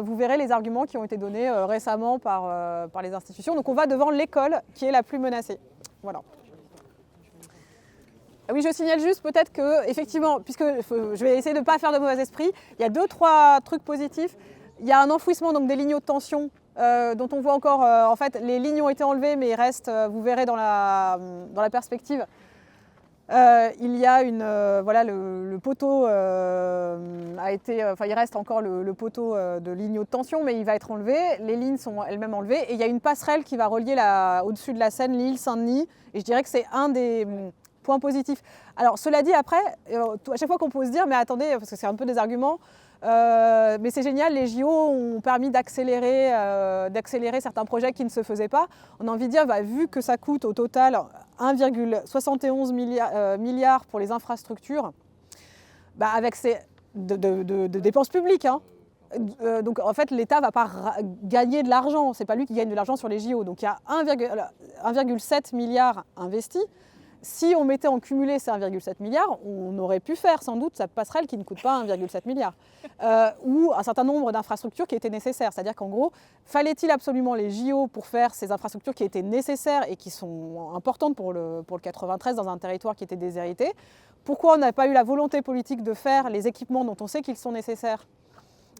vous verrez les arguments qui ont été donnés récemment par les institutions. Donc on va devant l'école qui est la plus menacée. Voilà. Oui, je signale juste peut-être que, effectivement, puisque je vais essayer de ne pas faire de mauvais esprit, il y a 2-3 trucs positifs. Il y a un enfouissement donc, des lignes haute tension dont on voit encore, en fait, les lignes ont été enlevées, mais il reste, vous verrez dans la perspective, il y a voilà, le poteau a été, enfin il reste encore le poteau de ligne haute tension, mais il va être enlevé. Les lignes sont elles-mêmes enlevées et il y a une passerelle qui va relier au-dessus de la Seine, Lille, Saint-Denis. Et je dirais que c'est un des points positifs. Alors cela dit, après, à chaque fois qu'on peut se dire, mais attendez, parce que c'est un peu des arguments, mais c'est génial, les JO ont permis d'accélérer certains projets qui ne se faisaient pas. On a envie de dire, vu que ça coûte au total 1,71 milliard pour les infrastructures, avec ces de dépenses publiques, hein. Donc en fait l'État ne va pas gagner de l'argent, c'est pas lui qui gagne de l'argent sur les JO. Donc il y a 1,7 milliard investi. Si on mettait en cumulé ces 1,7 milliard, on aurait pu faire sans doute cette passerelle qui ne coûte pas 1,7 milliard. Ou un certain nombre d'infrastructures qui étaient nécessaires. C'est-à-dire qu'en gros, fallait-il absolument les JO pour faire ces infrastructures qui étaient nécessaires et qui sont importantes pour le 93 dans un territoire qui était déshérité? Pourquoi on n'a pas eu la volonté politique de faire les équipements dont on sait qu'ils sont nécessaires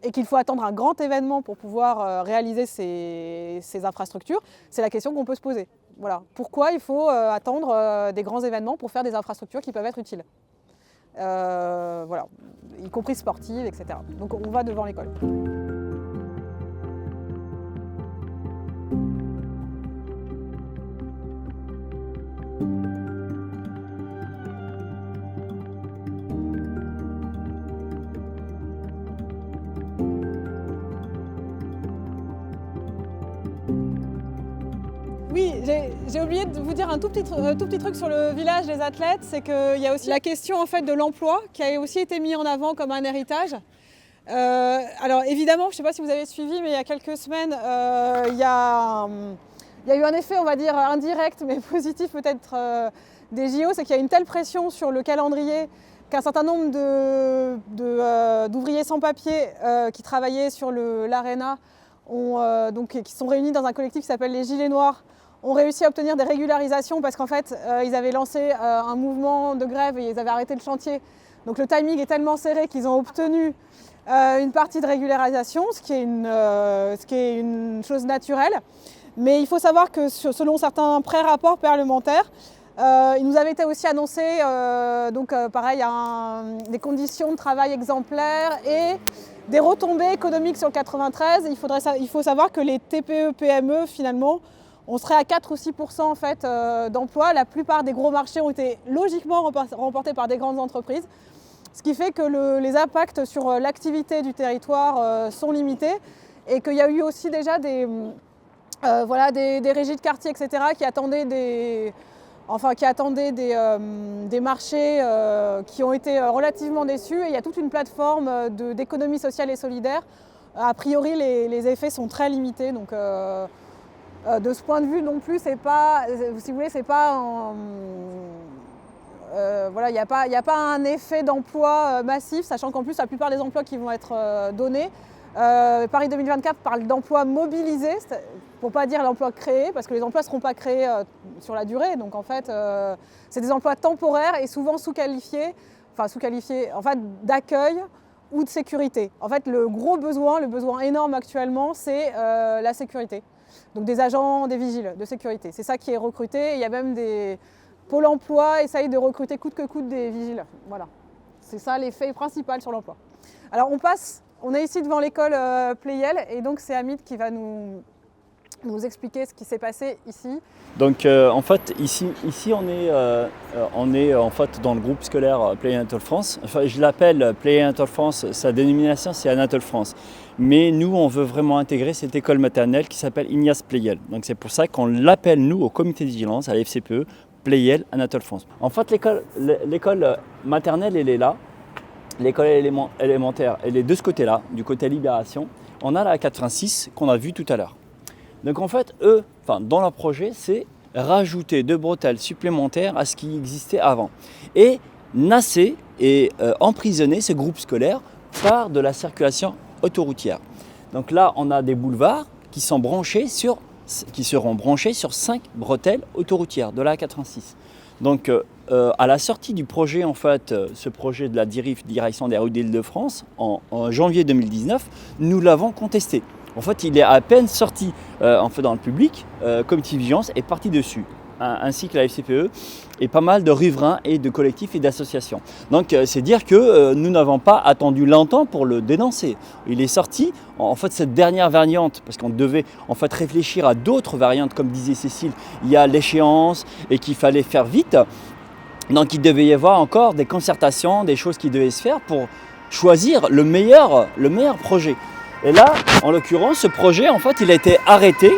et qu'il faut attendre un grand événement pour pouvoir réaliser ces infrastructures? C'est la question qu'on peut se poser. Voilà. Pourquoi il faut attendre des grands événements pour faire des infrastructures qui peuvent être utiles, voilà, y compris sportives, etc. Donc on va devant l'école. Oui, j'ai oublié de vous dire un tout petit truc sur le village des athlètes, c'est qu'il y a aussi la question en fait de l'emploi qui a aussi été mis en avant comme un héritage. Alors évidemment, je ne sais pas si vous avez suivi, mais il y a quelques semaines, il y a eu un effet, on va dire, indirect, mais positif peut-être des JO, c'est qu'il y a une telle pression sur le calendrier qu'un certain nombre d'ouvriers sans papier qui travaillaient sur l'Arena, qui sont réunis dans un collectif qui s'appelle les Gilets Noirs, ont réussi à obtenir des régularisations parce qu'en fait, ils avaient lancé un mouvement de grève et ils avaient arrêté le chantier. Donc le timing est tellement serré qu'ils ont obtenu une partie de régularisation, ce qui est une chose naturelle. Mais il faut savoir que selon certains pré-rapports parlementaires, il nous avait été aussi annoncé pareil, des conditions de travail exemplaires et des retombées économiques sur le 93. Il faut savoir que les TPE-PME, finalement, on serait à 4 ou 6% en fait, d'emplois. La plupart des gros marchés ont été logiquement remportés par des grandes entreprises, ce qui fait que les impacts sur l'activité du territoire sont limités et qu'il y a eu aussi déjà des régies de quartier, etc., qui attendaient des marchés qui ont été relativement déçus. Et il y a toute une plateforme d'économie sociale et solidaire. A priori, les effets sont très limités. Donc, de ce point de vue non plus, c'est pas, si vous voulez, c'est pas il n'y a pas un effet d'emploi massif, sachant qu'en plus la plupart des emplois qui vont être donnés, Paris 2024 parle d'emplois mobilisés, pour ne pas dire l'emploi créé, parce que les emplois ne seront pas créés sur la durée. Donc en fait, c'est des emplois temporaires et souvent sous-qualifiés, en fait, d'accueil ou de sécurité. En fait, le besoin énorme actuellement, c'est la sécurité. Donc des agents, des vigiles de sécurité. C'est ça qui est recruté. Il y a même des Pôle emploi essaye de recruter coûte que coûte des vigiles. Voilà. C'est ça l'effet principal sur l'emploi. Alors on est ici devant l'école Pleyel et donc c'est Hamid qui va nous nous expliquer ce qui s'est passé ici. Donc en fait ici on est en fait dans le groupe scolaire Pleyel Anatole France. Enfin, je l'appelle Pleyel Anatole France, sa dénomination c'est Anatole France. Mais nous on veut vraiment intégrer cette école maternelle qui s'appelle Ignace Pleyel. Donc c'est pour ça qu'on l'appelle nous au comité de vigilance à la FCPE Pleyel Anatole France. En fait l'école maternelle elle est là, l'école élémentaire elle est de ce côté-là, du côté Libération. On a la 86 qu'on a vue tout à l'heure. Donc en fait, dans leur projet, c'est rajouter 2 bretelles supplémentaires à ce qui existait avant. Et nasser et emprisonner ce groupe scolaire par de la circulation autoroutière. Donc là, on a des boulevards qui seront branchés sur 5 bretelles autoroutières de la 86. Donc à la sortie du projet, en fait, ce projet de la direction des routes d'Île-de-France, en janvier 2019, nous l'avons contesté. En fait, il est à peine sorti dans le public, Comité de vigilance est parti dessus, ainsi que la FCPE et pas mal de riverains et de collectifs et d'associations. Donc c'est dire que nous n'avons pas attendu longtemps pour le dénoncer. Il est sorti, en fait cette dernière variante, parce qu'on devait en fait réfléchir à d'autres variantes, comme disait Cécile, il y a l'échéance et qu'il fallait faire vite. Donc il devait y avoir encore des concertations, des choses qui devaient se faire pour choisir le meilleur projet. Et là, en l'occurrence, ce projet, en fait, il a été arrêté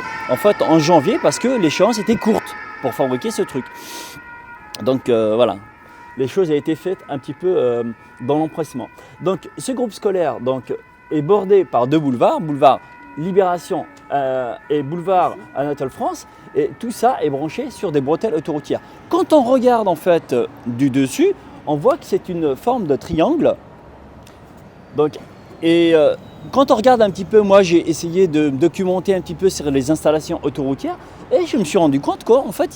en janvier parce que l'échéance était courte pour fabriquer ce truc. Donc voilà, les choses ont été faites un petit peu dans l'empressement. Donc ce groupe scolaire est bordé par 2 boulevards, boulevard Libération et boulevard Anatole France, et tout ça est branché sur des bretelles autoroutières. Quand on regarde en fait du dessus, on voit que c'est une forme de triangle. Donc, quand on regarde un petit peu, moi j'ai essayé de documenter un petit peu sur les installations autoroutières et je me suis rendu compte qu'en fait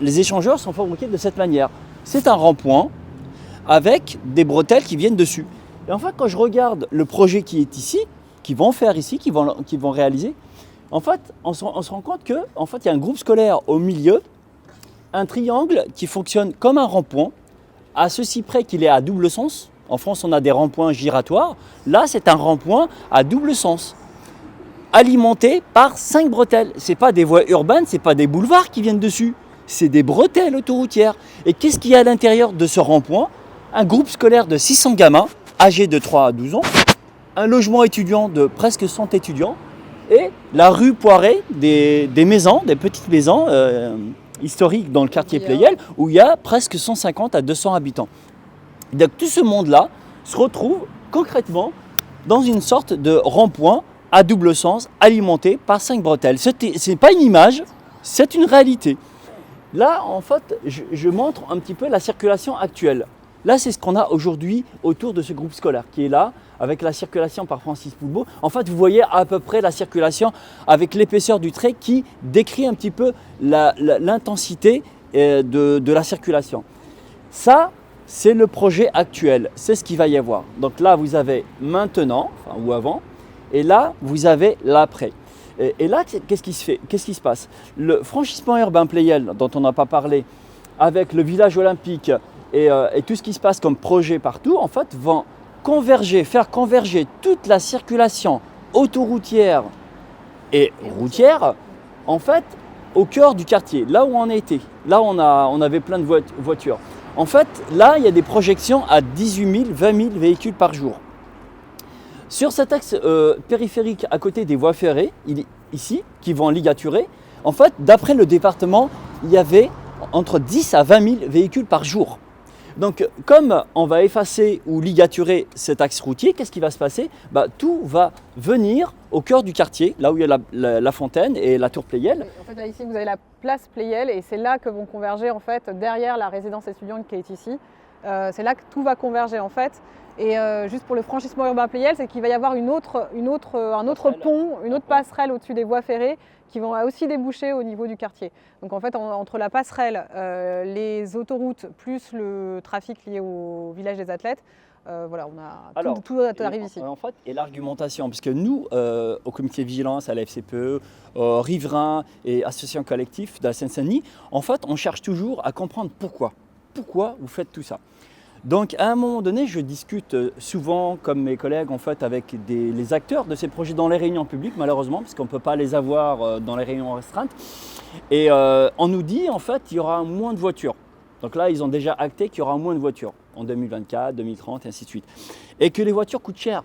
les échangeurs sont fabriqués de cette manière. C'est un rond-point avec des bretelles qui viennent dessus. Et en fait quand je regarde le projet qui est ici, qu'ils vont faire ici, qu'ils vont réaliser, en fait on se rend compte qu'il y a un groupe scolaire au milieu, un triangle qui fonctionne comme un rond-point, à ceci près qu'il est à double sens. En France, on a des ronds-points giratoires. Là, c'est un rond-point à double sens, alimenté par 5 bretelles. Ce n'est pas des voies urbaines, ce n'est pas des boulevards qui viennent dessus. C'est des bretelles autoroutières. Et qu'est-ce qu'il y a à l'intérieur de ce rond-point? Un groupe scolaire de 600 gamins, âgés de 3 à 12 ans, un logement étudiant de presque 100 étudiants, et la rue Poiret, des maisons, des petites maisons historiques dans le quartier Pleyel, où il y a presque 150 à 200 habitants. Donc tout ce monde-là se retrouve concrètement dans une sorte de rond-point à double sens alimenté par 5 bretelles. Ce n'est pas une image, c'est une réalité. Là, en fait, je montre un petit peu la circulation actuelle. Là, c'est ce qu'on a aujourd'hui autour de ce groupe scolaire qui est là, avec la circulation par Francis Poulbeau. En fait, vous voyez à peu près la circulation avec l'épaisseur du trait qui décrit un petit peu l'intensité de la circulation. Ça, c'est le projet actuel, c'est ce qu'il va y avoir. Donc là, vous avez maintenant, ou avant, et là, vous avez l'après. Et là, qu'est-ce qui se fait? Qu'est-ce qui se passe? Le franchissement urbain Pleyel, dont on n'a pas parlé, avec le village olympique et tout ce qui se passe comme projet partout, en fait, vont faire converger toute la circulation autoroutière et routière, en fait, au cœur du quartier, là où on était. Là, on avait plein de voitures. En fait, là, il y a des projections à 18 000, 20 000 véhicules par jour. Sur cet axe périphérique à côté des voies ferrées, ici, qui vont ligaturer, en fait, d'après le département, il y avait entre 10 à 20 000 véhicules par jour. Donc, comme on va effacer ou ligaturer cet axe routier, qu'est-ce qui va se passer? Tout va venir au cœur du quartier, là où il y a la fontaine et la tour Pleyel. En fait, là, ici, vous avez la place Pleyel et c'est là que vont converger, en fait, derrière la résidence étudiante qui est ici. C'est là que tout va converger, en fait. Et juste pour le franchissement urbain Pleyel, c'est qu'il va y avoir un autre pont, une autre passerelle au-dessus des voies ferrées qui vont aussi déboucher au niveau du quartier. Donc en fait, entre la passerelle, les autoroutes plus le trafic lié au village des athlètes, voilà, on a tout arrive ici. En fait, et l'argumentation, parce que nous, au comité de vigilance, à la FCPE, riverains et associations collectives de la Seine-Saint-Denis, en fait, on cherche toujours à comprendre pourquoi. Pourquoi vous faites tout ça? Donc à un moment donné, je discute souvent, comme mes collègues, en fait, avec les acteurs de ces projets dans les réunions publiques, malheureusement, parce qu'on ne peut pas les avoir dans les réunions restreintes. Et on nous dit, en fait, qu'il y aura moins de voitures. Donc là, ils ont déjà acté qu'il y aura moins de voitures en 2024, 2030, et ainsi de suite. Et que les voitures coûtent cher.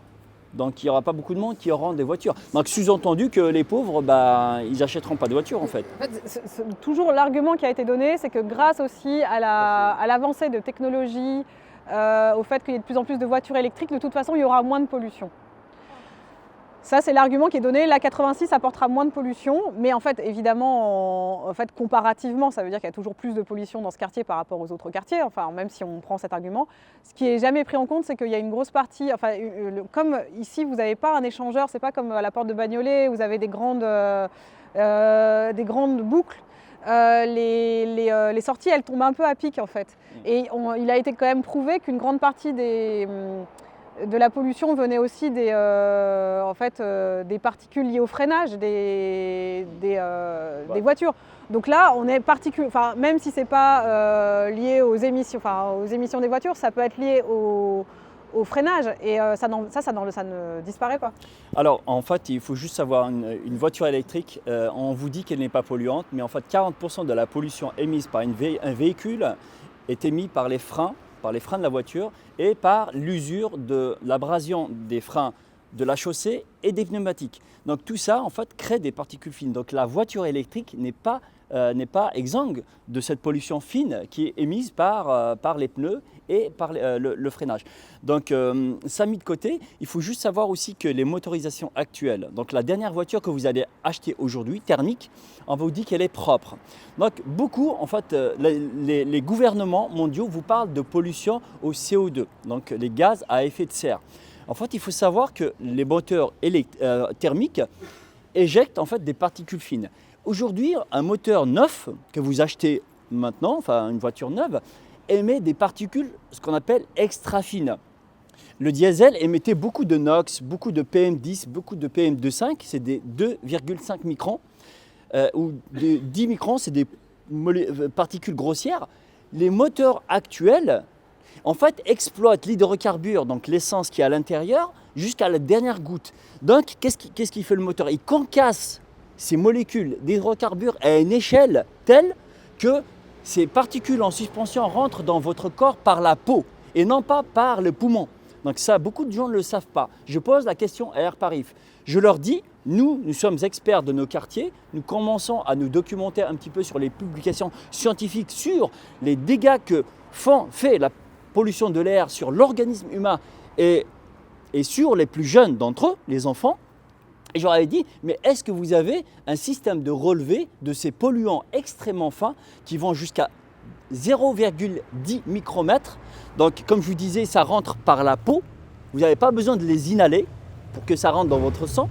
Donc il n'y aura pas beaucoup de monde qui auront des voitures. Donc sous-entendu que les pauvres, ils n'achèteront pas de voitures en fait. Toujours l'argument qui a été donné, c'est que grâce aussi à l'avancée de technologie, au fait qu'il y ait de plus en plus de voitures électriques, de toute façon il y aura moins de pollution. Ça, c'est l'argument qui est donné. La 86 apportera moins de pollution, mais en fait, évidemment, comparativement, ça veut dire qu'il y a toujours plus de pollution dans ce quartier par rapport aux autres quartiers, enfin, même si on prend cet argument. Ce qui n'est jamais pris en compte, c'est qu'il y a une grosse partie, enfin, comme ici, vous n'avez pas un échangeur, c'est pas comme à la porte de Bagnolet, où vous avez des grandes boucles. Les sorties, elles tombent un peu à pic, en fait. Et il a été quand même prouvé qu'une grande partie de la pollution venait aussi des particules liées au freinage des voitures. Donc là, on est même si ce n'est pas lié aux émissions des voitures, ça peut être lié au freinage et ça ne disparaît pas. Alors en fait, il faut juste savoir, une voiture électrique, on vous dit qu'elle n'est pas polluante, mais en fait 40% de la pollution émise par un véhicule est émise par les freins de la voiture et par l'usure de l'abrasion des freins de la chaussée et des pneumatiques. Donc tout ça en fait crée des particules fines. Donc la voiture électrique n'est pas exsangue de cette pollution fine qui est émise par les pneus et par le freinage. Donc ça mis de côté, il faut juste savoir aussi que les motorisations actuelles, donc la dernière voiture que vous allez acheter aujourd'hui, thermique, on vous dit qu'elle est propre. Donc beaucoup, en fait, les gouvernements mondiaux vous parlent de pollution au CO2, donc les gaz à effet de serre. En fait, il faut savoir que les moteurs thermiques éjectent en fait des particules fines. Aujourd'hui, un moteur neuf que vous achetez maintenant, enfin une voiture neuve, émet des particules, ce qu'on appelle extra fines. Le diesel émettait beaucoup de NOx, beaucoup de PM10, beaucoup de PM2,5, c'est des 2,5 microns, ou des 10 microns, c'est des particules grossières. Les moteurs actuels, en fait, exploitent l'hydrocarbure, donc l'essence qui est à l'intérieur, jusqu'à la dernière goutte. Donc, qu'est-ce qui fait le moteur? Il concasse ces molécules d'hydrocarbures à une échelle telle que ces particules en suspension rentrent dans votre corps par la peau et non pas par le poumon. Donc ça, beaucoup de gens ne le savent pas. Je pose la question à Air Paris. Je leur dis, nous sommes experts de nos quartiers, nous commençons à nous documenter un petit peu sur les publications scientifiques, sur les dégâts que fait la pollution de l'air sur l'organisme humain et sur les plus jeunes d'entre eux, les enfants. Et je leur avais dit, mais est-ce que vous avez un système de relevé de ces polluants extrêmement fins qui vont jusqu'à 0,10 micromètres? Donc comme je vous disais, ça rentre par la peau, vous n'avez pas besoin de les inhaler pour que ça rentre dans votre sang.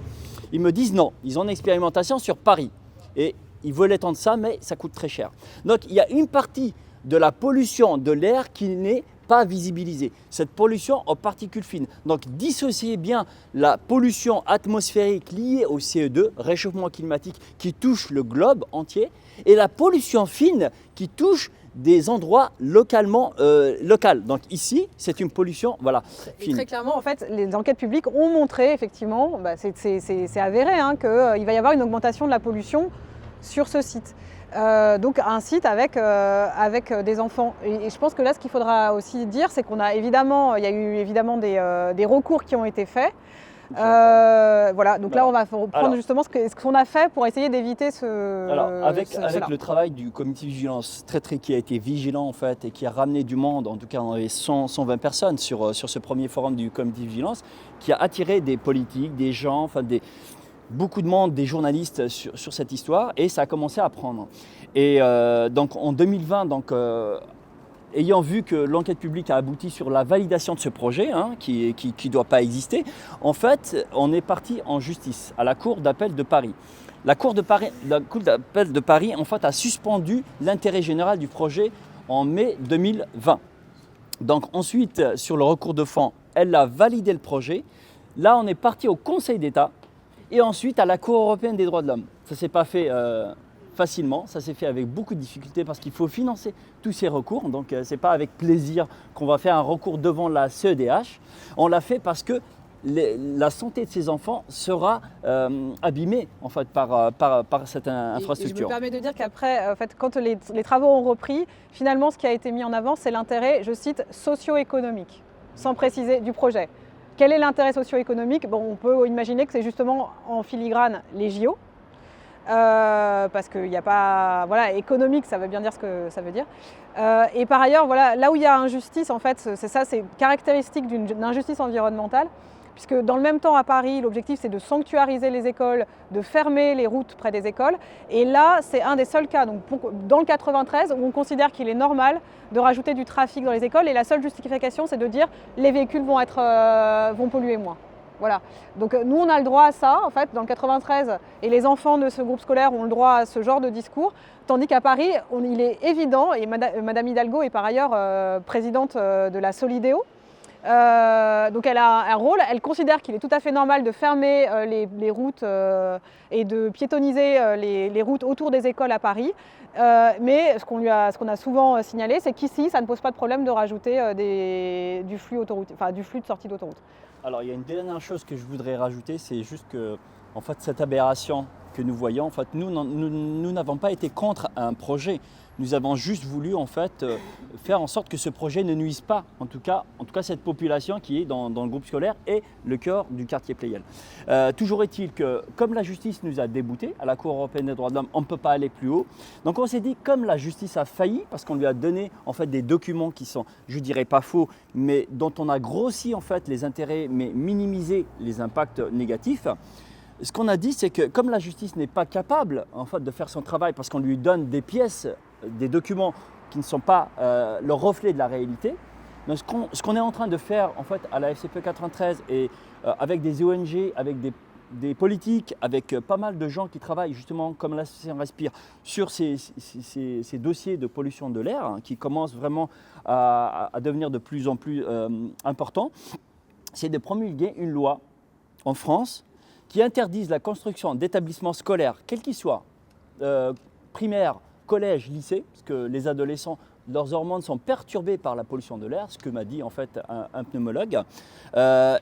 Ils me disent non, ils ont une expérimentation sur Paris et ils veulent étendre ça, mais ça coûte très cher. Donc il y a une partie de la pollution de l'air qui n'est pas visibilisée, cette pollution aux particules fines. Donc dissociez bien la pollution atmosphérique liée au CO2, réchauffement climatique, qui touche le globe entier, et la pollution fine qui touche des endroits localement. Donc ici, c'est une pollution fine. Et très clairement, en fait, les enquêtes publiques ont montré, effectivement, c'est avéré, qu'il va y avoir une augmentation de la pollution sur ce site. Donc un site avec des enfants. Et je pense que là, ce qu'il faudra aussi dire, c'est qu'il y a eu évidemment des recours qui ont été faits. Donc là, on va reprendre justement ce qu'on a fait pour essayer d'éviter avec le travail du comité de vigilance qui a été vigilant en fait et qui a ramené du monde, en tout cas on avait 120 personnes sur ce premier forum du comité de vigilance, qui a attiré des politiques, des gens, beaucoup de monde, des journalistes sur cette histoire, et ça a commencé à prendre. Et donc en 2020, ayant vu que l'enquête publique a abouti sur la validation de ce projet, qui ne doit pas exister, en fait, on est parti en justice à la Cour d'appel de Paris. La Cour d'appel de Paris, en fait, a suspendu l'intérêt général du projet en mai 2020. Donc ensuite, sur le recours de fond, elle a validé le projet. Là, on est parti au Conseil d'État et ensuite à la Cour européenne des droits de l'homme. Ça ne s'est pas fait facilement, ça s'est fait avec beaucoup de difficultés parce qu'il faut financer tous ces recours. Donc ce n'est pas avec plaisir qu'on va faire un recours devant la CEDH. On l'a fait parce que la santé de ces enfants sera abîmée en fait, par cette infrastructure. Et je me permets de dire qu'après, en fait, quand les travaux ont repris, finalement ce qui a été mis en avant, c'est l'intérêt, je cite, socio-économique, sans préciser, du projet. Quel est l'intérêt socio-économique? Bon, on peut imaginer que c'est justement en filigrane les JO, parce qu'il n'y a pas... Voilà, économique, ça veut bien dire ce que ça veut dire. Et par ailleurs, voilà, là où il y a injustice, en fait, c'est caractéristique d'une injustice environnementale, puisque dans le même temps à Paris, l'objectif c'est de sanctuariser les écoles, de fermer les routes près des écoles. Et là, c'est un des seuls cas, donc dans le 93, où on considère qu'il est normal de rajouter du trafic dans les écoles. Et la seule justification, c'est de dire les véhicules vont polluer moins. Voilà. Donc nous, on a le droit à ça, en fait, dans le 93, et les enfants de ce groupe scolaire ont le droit à ce genre de discours, tandis qu'à Paris, il est évident, et Madame Hidalgo est par ailleurs présidente de la Solidéo, donc elle a un rôle, elle considère qu'il est tout à fait normal de fermer les routes et de piétoniser les routes autour des écoles à Paris. Mais ce qu'on a souvent signalé, c'est qu'ici, ça ne pose pas de problème de rajouter du flux de sortie d'autoroute. Alors il y a une dernière chose que je voudrais rajouter, c'est juste que en fait, cette aberration que nous voyons, en fait, nous n'avons pas été contre un projet. Nous avons juste voulu en fait, faire en sorte que ce projet ne nuise pas, en tout cas cette population qui est dans le groupe scolaire et le cœur du quartier Pleyel. Toujours est-il que comme la justice nous a déboutés à la Cour européenne des droits de l'homme, on ne peut pas aller plus haut. Donc on s'est dit, comme la justice a failli, parce qu'on lui a donné en fait, des documents qui sont, je ne dirais pas faux, mais dont on a grossi en fait, les intérêts, mais minimisé les impacts négatifs, ce qu'on a dit, c'est que comme la justice n'est pas capable en fait, de faire son travail parce qu'on lui donne des pièces, des documents qui ne sont pas le reflet de la réalité, donc ce qu'on est en train de faire en fait, à la FCPE 93 et avec des ONG, avec des politiques, avec pas mal de gens qui travaillent justement comme l'association Respire sur ces dossiers de pollution de l'air qui commencent vraiment à devenir de plus en plus importants, c'est de promulguer une loi en France qui interdisent la construction d'établissements scolaires, quels qu'ils soient, primaires, collèges, lycées, parce que les adolescents, leurs hormones sont perturbées par la pollution de l'air, ce que m'a dit en fait un pneumologue.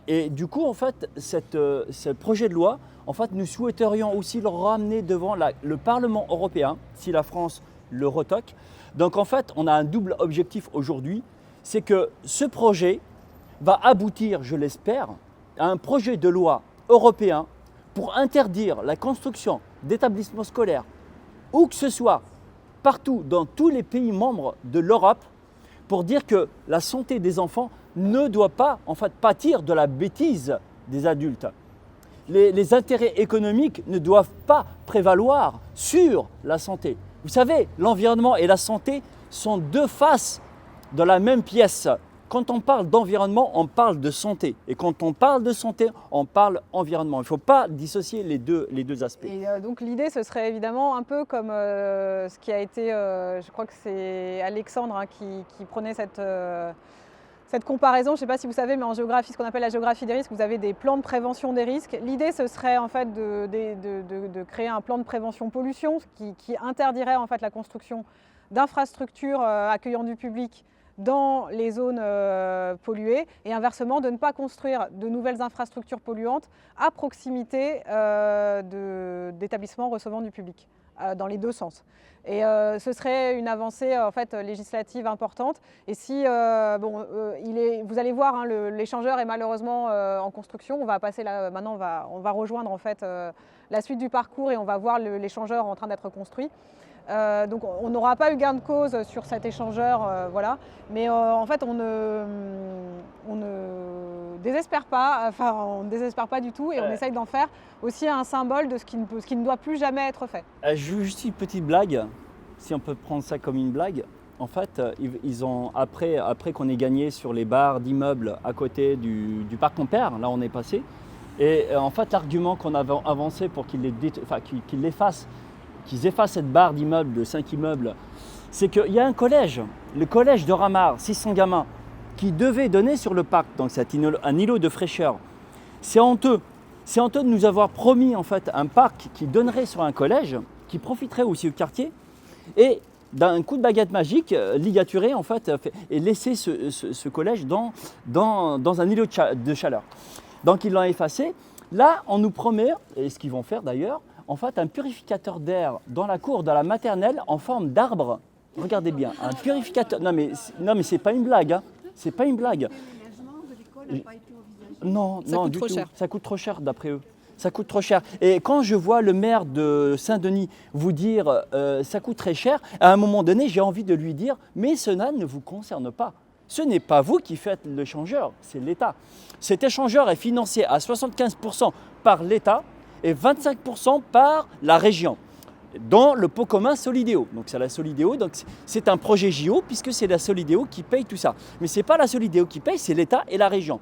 Et du coup, en fait, ce projet de loi, en fait, nous souhaiterions aussi le ramener devant le Parlement européen, si la France le retoque. Donc en fait, on a un double objectif aujourd'hui, c'est que ce projet va aboutir, je l'espère, à un projet de loi européen pour interdire la construction d'établissements scolaires, où que ce soit, partout dans tous les pays membres de l'Europe, pour dire que la santé des enfants ne doit pas en fait, pâtir de la bêtise des adultes. Les intérêts économiques ne doivent pas prévaloir sur la santé. Vous savez, l'environnement et la santé sont deux faces de la même pièce. Quand on parle d'environnement, on parle de santé. Et quand on parle de santé, on parle environnement. Il ne faut pas dissocier les deux aspects. Et donc l'idée, ce serait évidemment un peu comme ce qui a été, je crois que c'est Alexandre qui prenait cette comparaison. Je ne sais pas si vous savez, mais en géographie, ce qu'on appelle la géographie des risques, vous avez des plans de prévention des risques. L'idée, ce serait en fait de créer un plan de prévention pollution qui interdirait en fait la construction d'infrastructures accueillant du public dans les zones polluées et inversement de ne pas construire de nouvelles infrastructures polluantes à proximité d'établissements recevant du public, dans les deux sens. Et ce serait une avancée en fait, législative importante. Et si, vous allez voir, hein, l'échangeur est malheureusement en construction. On va passer là, maintenant on va rejoindre en fait, la suite du parcours et on va voir l'échangeur en train d'être construit. Donc on n'aura pas eu gain de cause sur cet échangeur, voilà. Mais en fait on ne désespère pas, enfin on ne désespère pas du tout et on essaye d'en faire aussi un symbole de ce qui ne doit plus jamais être fait. Je veux juste une petite blague, si on peut prendre ça comme une blague. En fait, ils ont, après qu'on ait gagné sur les barres d'immeubles à côté du parc Ampère, là on est passé, et en fait l'argument qu'on avait avancé pour qu'ils effacent cette barre d'immeubles, de 5 immeubles, c'est qu'il y a un collège, le collège de Ramard, 600 gamins, qui devait donner sur le parc, donc c'est un îlot de fraîcheur. C'est honteux de nous avoir promis en fait un parc qui donnerait sur un collège, qui profiterait aussi au quartier et d'un coup de baguette magique, ligaturer en fait et laisser ce collège dans un îlot de chaleur. Donc ils l'ont effacé. Là, on nous promet, et ce qu'ils vont faire d'ailleurs, en fait un purificateur d'air dans la cour de la maternelle en forme d'arbre. Regardez bien, un purificateur. Non mais c'est pas une blague, hein. C'est pas une blague. Non, Ça coûte trop cher. Ça coûte trop cher d'après eux. Ça coûte trop cher. Et quand je vois le maire de Saint-Denis vous dire ça coûte très cher, à un moment donné, j'ai envie de lui dire mais cela ne vous concerne pas. Ce n'est pas vous qui faites l'échangeur, c'est l'État. Cet échangeur est financé à 75% par l'État et 25% par la région, dans le pot commun Solidéo. Donc c'est la Solidéo, donc c'est un projet JO puisque c'est la Solidéo qui paye tout ça. Mais ce n'est pas la Solidéo qui paye, c'est l'État et la région.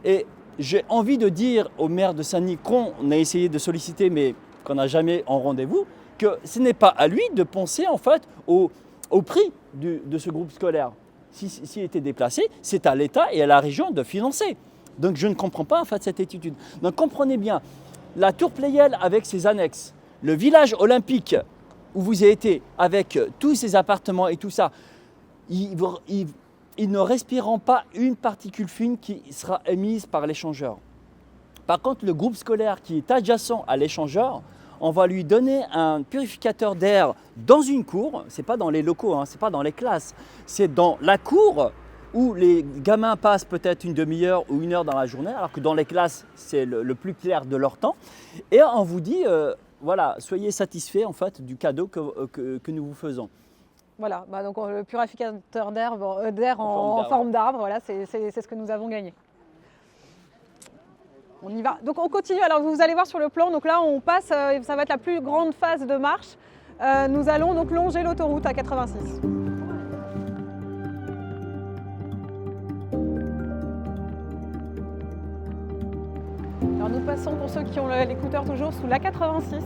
Et j'ai envie de dire au maire de Saint-Denis qu'on a essayé de solliciter mais qu'on n'a jamais en rendez-vous, que ce n'est pas à lui de penser en fait au prix de ce groupe scolaire. S'il était déplacé, c'est à l'État et à la région de financer. Donc je ne comprends pas en fait cette attitude. Donc comprenez bien, la tour Pleyel avec ses annexes, le village olympique où vous avez été avec tous ces appartements et tout ça, ils ne respireront pas une particule fine qui sera émise par l'échangeur. Par contre, le groupe scolaire qui est adjacent à l'échangeur, on va lui donner un purificateur d'air dans une cour, ce n'est pas dans les locaux, hein, ce n'est pas dans les classes, c'est dans la cour où les gamins passent peut-être une demi-heure ou une heure dans la journée, alors que dans les classes, c'est le plus clair de leur temps. Et on vous dit, voilà, soyez satisfaits en fait du cadeau que nous vous faisons. Voilà, donc le purificateur d'air en forme d'arbre, voilà, c'est ce que nous avons gagné. On y va. Donc on continue, alors vous allez voir sur le plan, donc là on passe, ça va être la plus grande phase de marche. Nous allons donc longer l'autoroute à 86. Alors nous passons, pour ceux qui ont l'écouteur toujours, sous la 86.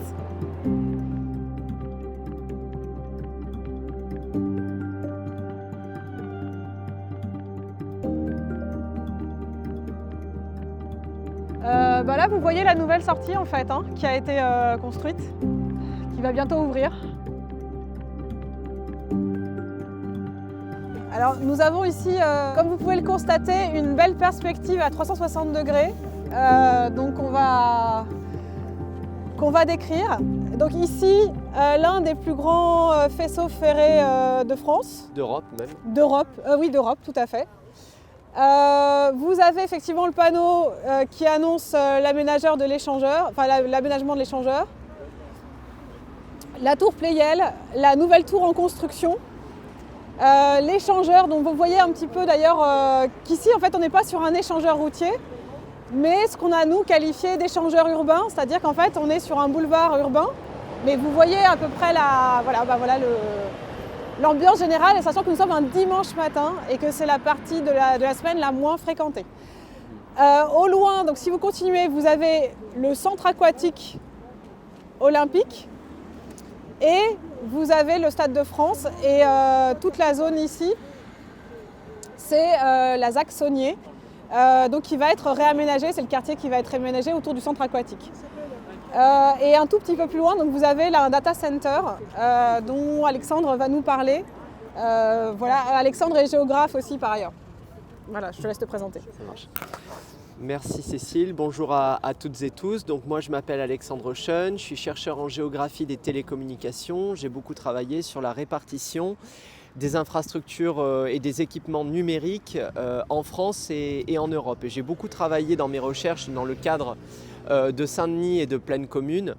Là, vous voyez la nouvelle sortie en fait, hein, qui a été construite, qui va bientôt ouvrir. Alors, nous avons ici, comme vous pouvez le constater, une belle perspective à 360 degrés, donc qu'on va décrire. Donc ici, l'un des plus grands faisceaux ferrés de France. D'Europe même. D'Europe, oui, d'Europe, tout à fait. Vous avez effectivement le panneau qui annonce l'aménageur de l'échangeur, enfin l'aménagement de l'échangeur. La tour Pleyel, la nouvelle tour en construction. L'échangeur, donc vous voyez un petit peu d'ailleurs qu'ici en fait on n'est pas sur un échangeur routier, mais ce qu'on a nous qualifié d'échangeur urbain, c'est-à-dire qu'en fait on est sur un boulevard urbain, mais vous voyez à peu près l'ambiance générale, sachant que nous sommes un dimanche matin et que c'est la partie de la semaine la moins fréquentée. Au loin, donc si vous continuez, vous avez le centre aquatique olympique et vous avez le Stade de France et toute la zone ici, c'est la ZAC Saunier, donc qui va être réaménagé, c'est le quartier qui va être réaménagé autour du centre aquatique. Et un tout petit peu plus loin, donc vous avez là un data center dont Alexandre va nous parler. Voilà, Alexandre est géographe aussi par ailleurs. Voilà, je te laisse te présenter. Ça marche. Merci Cécile, bonjour à toutes et tous. Donc moi je m'appelle Alexandre Schoen, je suis chercheur en géographie des télécommunications. J'ai beaucoup travaillé sur la répartition des infrastructures et des équipements numériques en France et en Europe. Et j'ai beaucoup travaillé dans mes recherches dans le cadre de Saint-Denis et de Plaine Commune.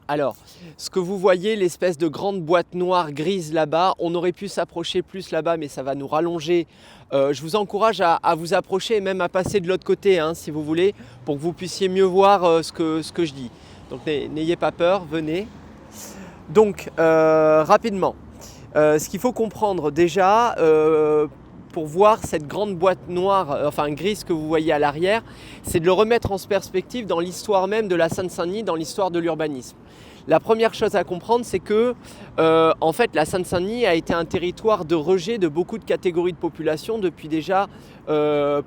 Alors, ce que vous voyez, l'espèce de grande boîte noire grise là-bas, on aurait pu s'approcher plus là-bas, mais ça va nous rallonger. Je vous encourage à vous approcher et même à passer de l'autre côté, hein, si vous voulez, pour que vous puissiez mieux voir ce que je dis. Donc n'ayez pas peur, venez. Donc, rapidement, ce qu'il faut comprendre déjà, pour voir cette grande boîte noire, enfin grise que vous voyez à l'arrière, c'est de le remettre en perspective dans l'histoire même de la Seine-Saint-Denis, dans l'histoire de l'urbanisme. La première chose à comprendre, c'est que en fait, la Seine-Saint-Denis a été un territoire de rejet de beaucoup de catégories de population depuis déjà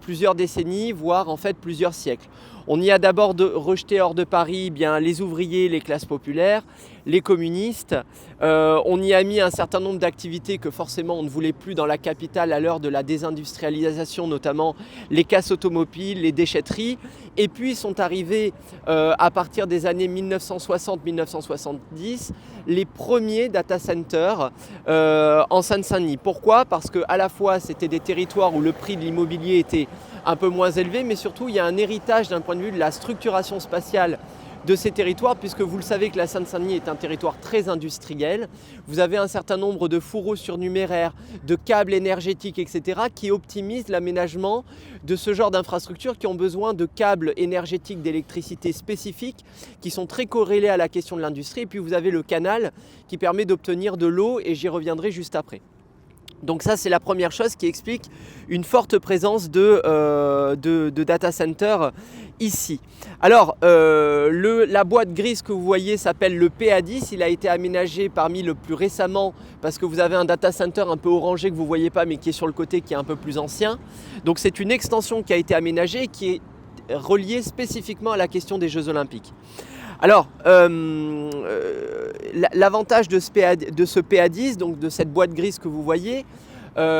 plusieurs décennies, voire en fait plusieurs siècles. On y a d'abord rejeté hors de Paris les ouvriers, les classes populaires, les communistes. On y a mis un certain nombre d'activités que forcément on ne voulait plus dans la capitale à l'heure de la désindustrialisation, notamment les casses automobiles, les déchetteries. Et puis sont arrivés à partir des années 1960-1970 les premiers data centers en Seine-Saint-Denis. Pourquoi ? Parce qu'à la fois c'était des territoires où le prix de l'immobilier était un peu moins élevé, mais surtout il y a un héritage d'un point de vue de la structuration spatiale de ces territoires, puisque vous le savez que la Seine-Saint-Denis est un territoire très industriel. Vous avez un certain nombre de fourreaux surnuméraires, de câbles énergétiques, etc., qui optimisent l'aménagement de ce genre d'infrastructures qui ont besoin de câbles énergétiques d'électricité spécifiques, qui sont très corrélés à la question de l'industrie. Et puis vous avez le canal qui permet d'obtenir de l'eau, et j'y reviendrai juste après. Donc ça, c'est la première chose qui explique une forte présence de data centers ici. Alors, la boîte grise que vous voyez s'appelle le PA10. Il a été aménagé parmi le plus récemment parce que vous avez un data center un peu orangé que vous ne voyez pas mais qui est sur le côté, qui est un peu plus ancien. Donc c'est une extension qui a été aménagée et qui est reliée spécifiquement à la question des Jeux Olympiques. Alors, l'avantage de ce PA10, donc de cette boîte grise que vous voyez,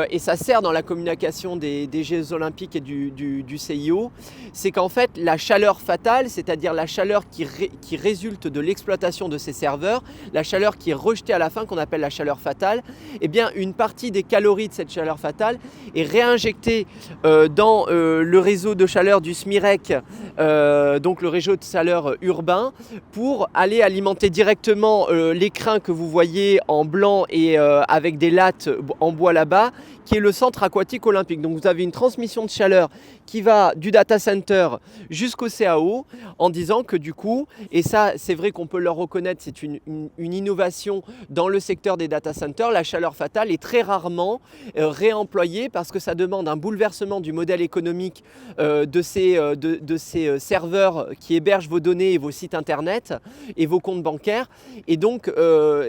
et ça sert dans la communication des Jeux Olympiques et du CIO, c'est qu'en fait la chaleur fatale, c'est-à-dire la chaleur qui résulte de l'exploitation de ces serveurs, la chaleur qui est rejetée à la fin, qu'on appelle la chaleur fatale, eh bien une partie des calories de cette chaleur fatale est réinjectée dans le réseau de chaleur du SMIREC, donc le réseau de chaleur urbain, pour aller alimenter directement l'écrin que vous voyez en blanc et avec des lattes en bois là-bas, qui est le centre aquatique olympique. Donc vous avez une transmission de chaleur qui va du data center jusqu'au CAO, en disant que du coup, et ça c'est vrai qu'on peut le reconnaître, c'est une innovation dans le secteur des data centers, la chaleur fatale est très rarement réemployée parce que ça demande un bouleversement du modèle économique de ces serveurs qui hébergent vos données et vos sites internet et vos comptes bancaires, et donc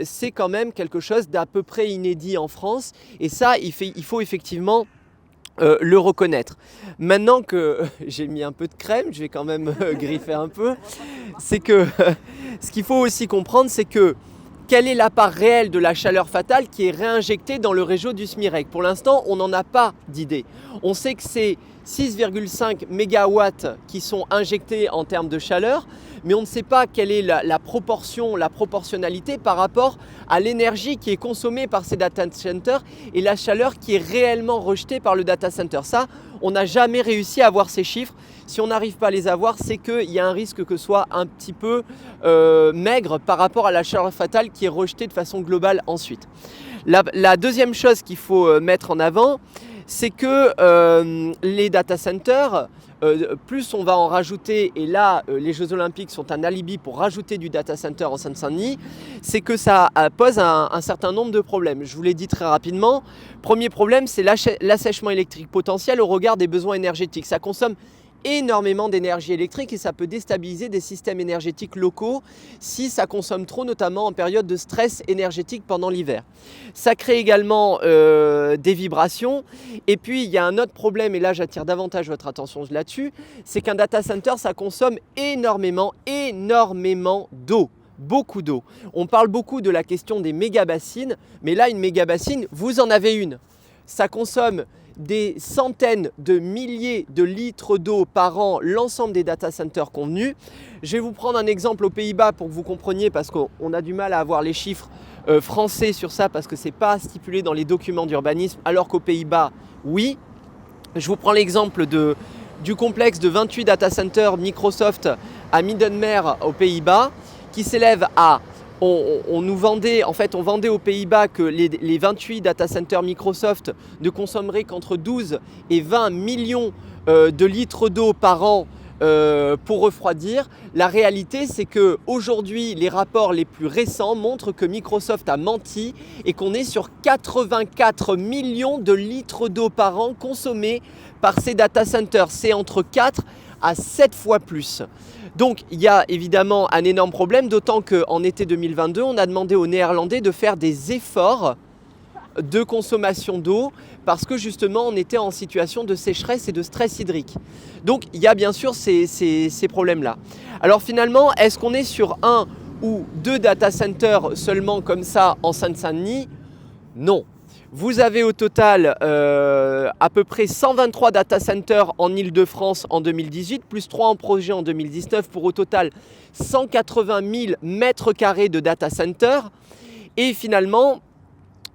c'est quand même quelque chose d'à peu près inédit en France, et ça il faut effectivement le reconnaître. Maintenant que j'ai mis un peu de crème, je vais quand même griffer un peu, c'est que ce qu'il faut aussi comprendre, c'est que quelle est la part réelle de la chaleur fatale qui est réinjectée dans le réseau du SMIREC. Pour l'instant, on n'en a pas d'idée. On sait que c'est 6,5 mégawatts qui sont injectés en termes de chaleur, mais on ne sait pas quelle est la proportionnalité par rapport à l'énergie qui est consommée par ces data centers et la chaleur qui est réellement rejetée par le data center. Ça, on n'a jamais réussi à avoir ces chiffres. Si on n'arrive pas à les avoir, c'est qu'il y a un risque que ce soit un petit peu maigre par rapport à la chaleur fatale qui est rejetée de façon globale ensuite. La deuxième chose qu'il faut mettre en avant, c'est que les data centers, plus on va en rajouter, et là les Jeux Olympiques sont un alibi pour rajouter du data center en Seine-Saint-Denis, c'est que ça pose un certain nombre de problèmes. Je vous l'ai dit très rapidement. Premier problème, c'est l'assèchement électrique potentiel au regard des besoins énergétiques. Ça consomme énormément d'énergie électrique et ça peut déstabiliser des systèmes énergétiques locaux si ça consomme trop, notamment en période de stress énergétique pendant l'hiver. Ça crée également des vibrations, et puis il y a un autre problème, et là j'attire davantage votre attention là-dessus, c'est qu'un data center, ça consomme énormément d'eau. Beaucoup d'eau. On parle beaucoup de la question des méga-bassines, mais là une méga-bassine, vous en avez une. Ça consomme des centaines de milliers de litres d'eau par an, l'ensemble des data centers convenus. Je vais vous prendre un exemple aux Pays-Bas pour que vous compreniez, parce qu'on a du mal à avoir les chiffres français sur ça, parce que ce n'est pas stipulé dans les documents d'urbanisme, alors qu'aux Pays-Bas, oui. Je vous prends l'exemple du complexe de 28 data centers Microsoft à Middenmeer aux Pays-Bas, qui s'élève à... On vendait aux Pays-Bas que les 28 data centers Microsoft ne consommeraient qu'entre 12 et 20 millions de litres d'eau par an pour refroidir. La réalité, c'est qu'aujourd'hui, les rapports les plus récents montrent que Microsoft a menti et qu'on est sur 84 millions de litres d'eau par an consommés par ces data centers. C'est entre 4 à 7 fois plus. Donc il y a évidemment un énorme problème, d'autant qu'en été 2022, on a demandé aux Néerlandais de faire des efforts de consommation d'eau parce que justement on était en situation de sécheresse et de stress hydrique. Donc il y a bien sûr ces problèmes-là. Alors finalement, est-ce qu'on est sur un ou deux data centers seulement comme ça en Seine-Saint-Denis? Non. Vous avez au total à peu près 123 data centers en Île-de-France en 2018, plus 3 en projet en 2019, pour au total 180 000 mètres carrés de data centers. Et finalement,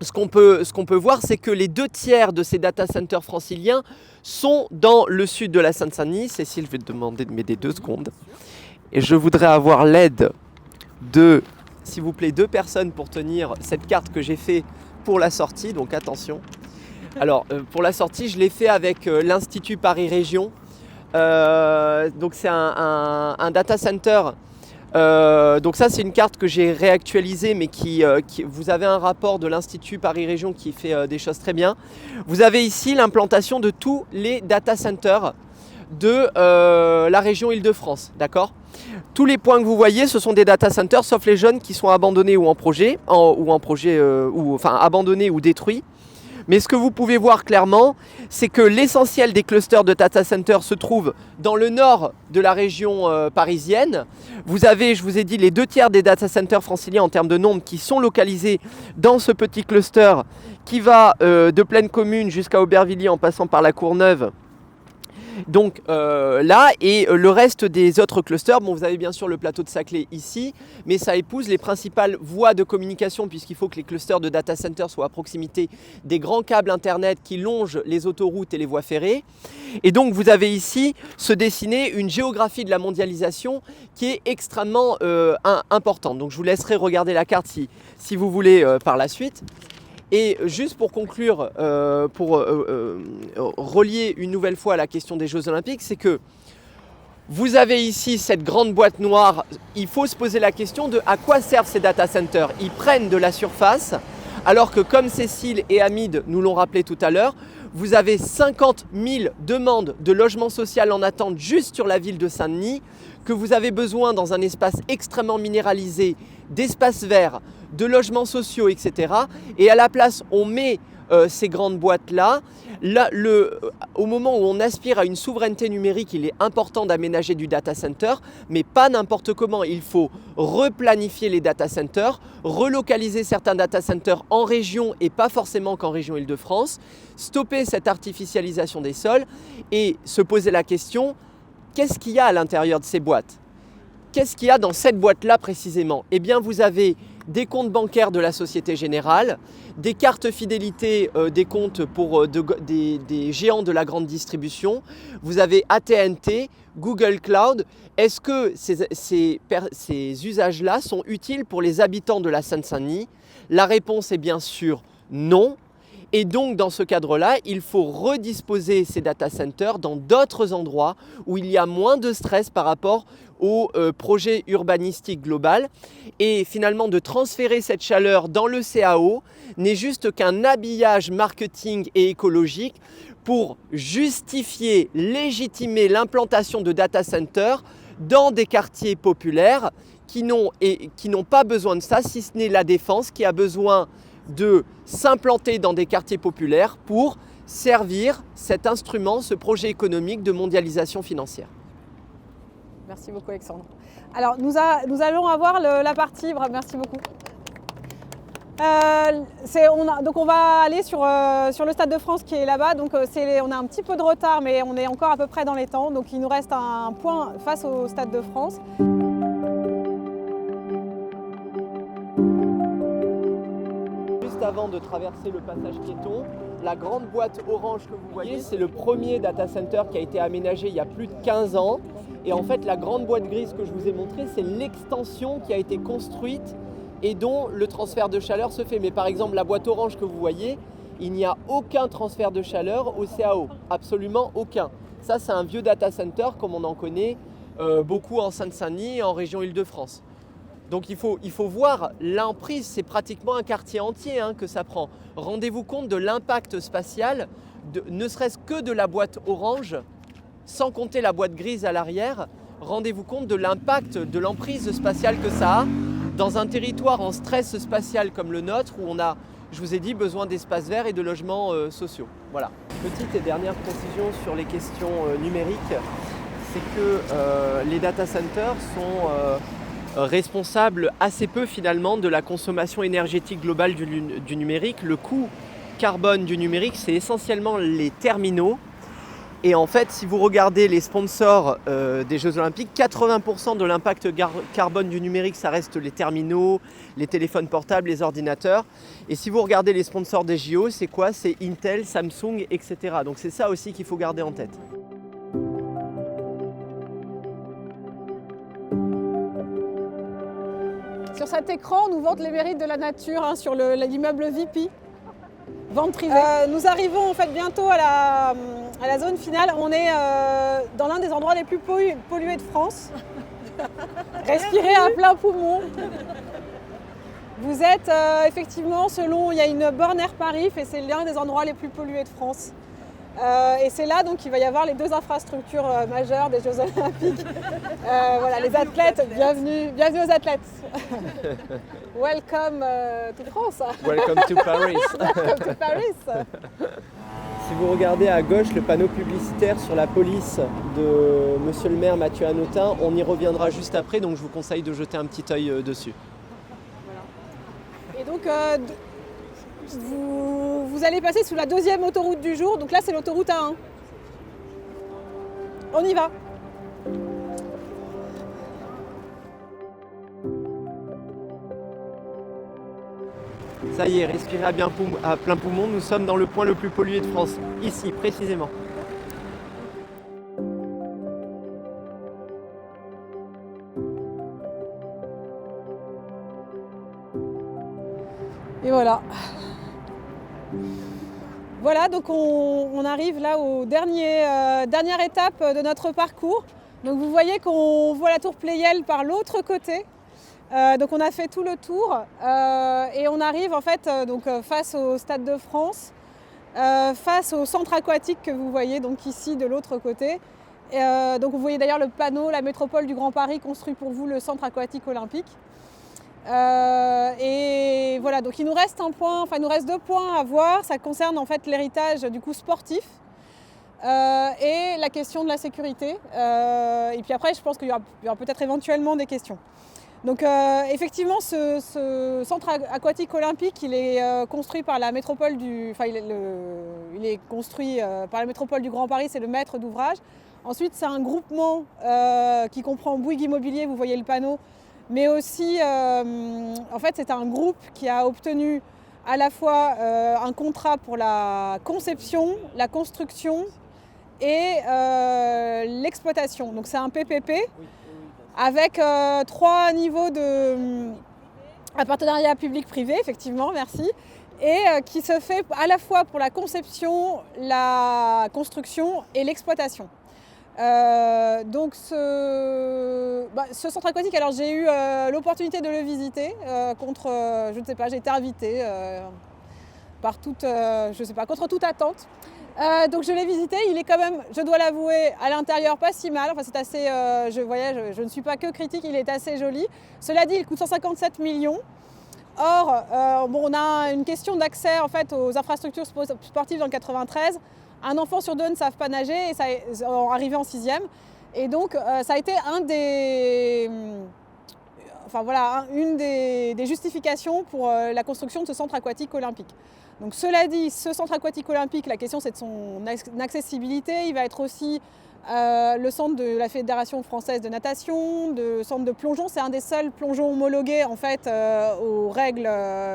ce qu'on peut voir, c'est que les 2/3 de ces data centers franciliens sont dans le sud de la Seine-Saint-Denis. Cécile, je vais te demander de m'aider 2 secondes. Et je voudrais avoir l'aide de, s'il vous plaît, 2 personnes pour tenir cette carte que j'ai fait pour la sortie, donc attention. Alors, pour la sortie, je l'ai fait avec l'Institut Paris Région. Donc, c'est un data center. Donc ça, c'est une carte que j'ai réactualisée, mais vous avez un rapport de l'Institut Paris Région qui fait des choses très bien. Vous avez ici l'implantation de tous les data centers de la région Île-de-France, d'accord ? Tous les points que vous voyez, ce sont des data centers, sauf les jeunes qui sont abandonnés ou abandonnés ou détruits. Mais ce que vous pouvez voir clairement, c'est que l'essentiel des clusters de data centers se trouve dans le nord de la région parisienne. Vous avez, je vous ai dit, les 2/3 des data centers franciliens en termes de nombre qui sont localisés dans ce petit cluster qui va de Plaine Commune jusqu'à Aubervilliers en passant par la Courneuve. Donc là, et le reste des autres clusters, bon, vous avez bien sûr le plateau de Saclay ici, mais ça épouse les principales voies de communication puisqu'il faut que les clusters de data centers soient à proximité des grands câbles internet qui longent les autoroutes et les voies ferrées. Et donc vous avez ici se dessiner une géographie de la mondialisation qui est extrêmement importante. Donc je vous laisserai regarder la carte si vous voulez par la suite. Et juste pour conclure, relier une nouvelle fois à la question des Jeux Olympiques, c'est que vous avez ici cette grande boîte noire. Il faut se poser la question de à quoi servent ces data centers. Ils prennent de la surface, alors que comme Cécile et Hamid nous l'ont rappelé tout à l'heure, vous avez 50 000 demandes de logement social en attente juste sur la ville de Saint-Denis, que vous avez besoin dans un espace extrêmement minéralisé, d'espaces verts, de logements sociaux, etc. Et à la place, on met ces grandes boîtes-là. Au moment où on aspire à une souveraineté numérique, il est important d'aménager du data center, mais pas n'importe comment. Il faut replanifier les data centers, relocaliser certains data centers en région et pas forcément qu'en région Île-de-France, stopper cette artificialisation des sols et se poser la question, qu'est-ce qu'il y a à l'intérieur de ces boîtes ? Qu'est-ce qu'il y a dans cette boîte-là précisément ? Eh bien, vous avez des comptes bancaires de la Société Générale, des cartes fidélité, des comptes pour des géants de la grande distribution. Vous avez AT&T, Google Cloud. Est-ce que ces usages-là sont utiles pour les habitants de la Seine-Saint-Denis ? La réponse est bien sûr non. Et donc, dans ce cadre-là, il faut redisposer ces data centers dans d'autres endroits où il y a moins de stress par rapport au projet urbanistique global. Et finalement, de transférer cette chaleur dans le CAO n'est juste qu'un habillage marketing et écologique pour justifier, légitimer l'implantation de data centers dans des quartiers populaires qui n'ont pas besoin de ça, si ce n'est la Défense qui a besoin de s'implanter dans des quartiers populaires pour servir cet instrument, ce projet économique de mondialisation financière. Merci beaucoup Alexandre. Alors nous allons avoir la partie, merci beaucoup. Donc on va aller sur le Stade de France qui est là-bas, donc on a un petit peu de retard mais on est encore à peu près dans les temps, donc il nous reste un point face au Stade de France. Avant de traverser le passage piéton, la grande boîte orange que vous voyez, c'est le premier data center qui a été aménagé il y a plus de 15 ans. Et en fait, la grande boîte grise que je vous ai montrée, c'est l'extension qui a été construite et dont le transfert de chaleur se fait. Mais par exemple, la boîte orange que vous voyez, il n'y a aucun transfert de chaleur au CAO, absolument aucun. Ça, c'est un vieux data center comme on en connaît beaucoup en Seine-Saint-Denis et en région Île-de-France. Donc il faut voir l'emprise, c'est pratiquement un quartier entier que ça prend. Rendez-vous compte de l'impact spatial, ne serait-ce que de la boîte orange, sans compter la boîte grise à l'arrière. Rendez-vous compte de l'impact, de l'emprise spatiale que ça a dans un territoire en stress spatial comme le nôtre, où on a je vous ai dit besoin d'espaces verts et de logements sociaux. Voilà. Petite et dernière précision sur les questions numériques, c'est que les data centers sont responsables assez peu finalement de la consommation énergétique globale du numérique. Le coût carbone du numérique, c'est essentiellement les terminaux. Et en fait, si vous regardez les sponsors des Jeux Olympiques, 80% de l'impact carbone du numérique, ça reste les terminaux, les téléphones portables, les ordinateurs. Et si vous regardez les sponsors des JO, c'est quoi? C'est Intel, Samsung, etc. Donc c'est ça aussi qu'il faut garder en tête. Sur cet écran, on nous vante les mérites de la nature sur l'immeuble VP. Vente privée. Nous arrivons en fait bientôt à la zone finale. On est dans l'un des endroits les plus pollués de France. Respirez à plein poumon. Vous êtes effectivement selon, il y a une borne Air Paris et c'est l'un des endroits les plus pollués de France. Et c'est là donc qu'il va y avoir les deux infrastructures majeures des Jeux Olympiques. Voilà, les athlètes, bienvenue aux athlètes. Welcome to France. Welcome to Paris. Welcome to Paris. Si vous regardez à gauche le panneau publicitaire sur la police de Monsieur le maire Mathieu Hanotin, on y reviendra juste après, donc je vous conseille de jeter un petit œil dessus. Voilà. Et donc vous allez passer sous la deuxième autoroute du jour, donc là c'est l'autoroute A1. On y va. Ça y est, respirez à plein poumon, nous sommes dans le point le plus pollué de France, ici précisément. Et voilà. Voilà, donc on arrive là aux dernière étape de notre parcours. Donc vous voyez qu'on voit la tour Pleyel par l'autre côté. Donc on a fait tout le tour et on arrive en fait face au Stade de France, face au centre aquatique que vous voyez donc ici de l'autre côté. Donc vous voyez d'ailleurs le panneau, la métropole du Grand Paris construit pour vous le centre aquatique olympique. Et voilà, donc il nous reste deux points à voir. Ça concerne en fait l'héritage du coup sportif et la question de la sécurité. Et puis après, je pense qu'il y aura peut-être éventuellement des questions. Donc effectivement, ce centre aquatique olympique, il est construit par la métropole il est construit par la métropole du Grand Paris, c'est le maître d'ouvrage. Ensuite, c'est un groupement qui comprend Bouygues Immobilier, vous voyez le panneau, mais aussi, en fait, c'est un groupe qui a obtenu à la fois un contrat pour la conception, la construction et l'exploitation. Donc c'est un PPP avec 3 niveaux de partenariat public-privé, effectivement, merci, et qui se fait à la fois pour la conception, la construction et l'exploitation. Donc ce centre aquatique, alors j'ai eu l'opportunité de le visiter je ne sais pas, j'ai été invitée contre toute attente. Donc je l'ai visité, il est quand même, je dois l'avouer, à l'intérieur pas si mal, enfin c'est assez, je ne suis pas que critique, il est assez joli. Cela dit, il coûte 157 millions. Or, on a une question d'accès en fait aux infrastructures sportives dans le 93. Un enfant sur 2 ne savent pas nager et ça est arrivé en 6e. Et donc ça a été une des justifications pour la construction de ce centre aquatique olympique. Donc cela dit, ce centre aquatique olympique, la question c'est de son accessibilité. Il va être aussi le centre de la Fédération française de natation, le centre de plongeon. C'est un des seuls plongeons homologués en fait aux règles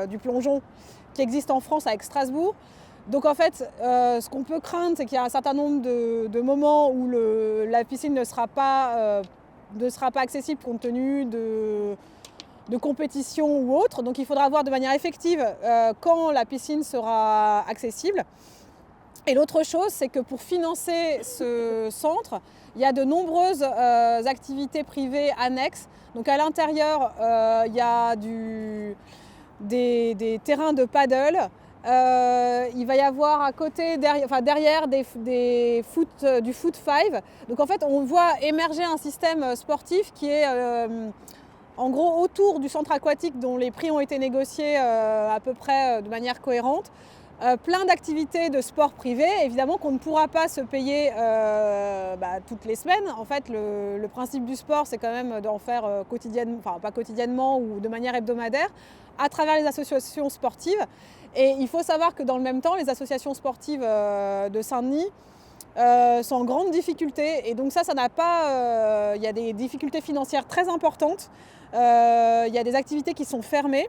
du plongeon qui existent en France avec Strasbourg. Donc en fait, ce qu'on peut craindre, c'est qu'il y a un certain nombre de moments où la piscine ne sera pas accessible compte tenu de compétition ou autre. Donc il faudra voir de manière effective quand la piscine sera accessible. Et l'autre chose, c'est que pour financer ce centre, il y a de nombreuses activités privées annexes. Donc à l'intérieur, il y a des terrains de paddle. Il va y avoir à côté, derrière du foot 5. Donc en fait, on voit émerger un système sportif qui est en gros autour du centre aquatique dont les prix ont été négociés à peu près de manière cohérente. Plein d'activités de sport privé, évidemment qu'on ne pourra pas se payer toutes les semaines. En fait, le principe du sport, c'est quand même d'en faire quotidiennement, enfin pas quotidiennement ou de manière hebdomadaire, à travers les associations sportives. Et il faut savoir que dans le même temps, les associations sportives de Saint-Denis sont en grande difficulté. Et donc ça n'a pas... il y a des difficultés financières très importantes. Il y a des activités qui sont fermées.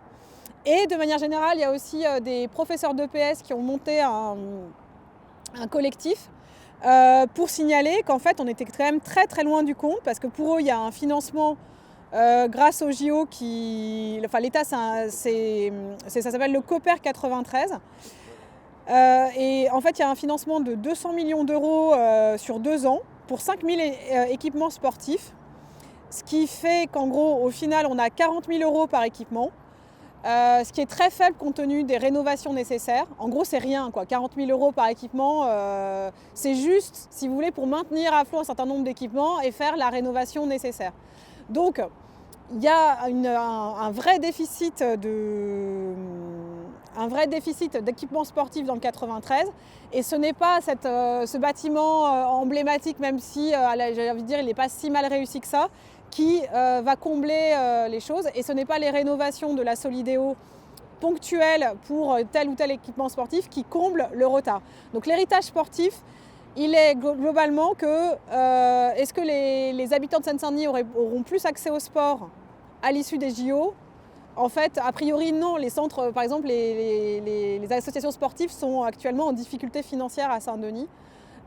Et de manière générale, il y a aussi des professeurs d'EPS qui ont monté un collectif pour signaler qu'en fait, on était quand même très très loin du compte parce que pour eux, il y a un financement grâce au JO qui... Enfin, l'État, ça s'appelle le COPER 93. Et en fait, il y a un financement de 200 millions d'euros sur 2 ans pour 5000 équipements sportifs. Ce qui fait qu'en gros, au final, on a 40 000 euros par équipement. Ce qui est très faible compte tenu des rénovations nécessaires. En gros, c'est rien, quoi. 40 000 euros par équipement, c'est juste, si vous voulez, pour maintenir à flot un certain nombre d'équipements et faire la rénovation nécessaire. Donc, il y a un vrai déficit d'équipements sportifs dans le 93. Et ce n'est pas ce bâtiment emblématique, même si, j'ai envie de dire, il n'est pas si mal réussi que ça, qui va combler les choses. Et ce n'est pas les rénovations de la Solidéo ponctuelles pour tel ou tel équipement sportif qui comblent le retard. Donc l'héritage sportif, il est globalement que est-ce que les habitants de Seine-Saint-Denis auront plus accès au sport à l'issue des JO ? En fait, a priori, non. Les centres, par exemple, les associations sportives sont actuellement en difficulté financière à Saint-Denis.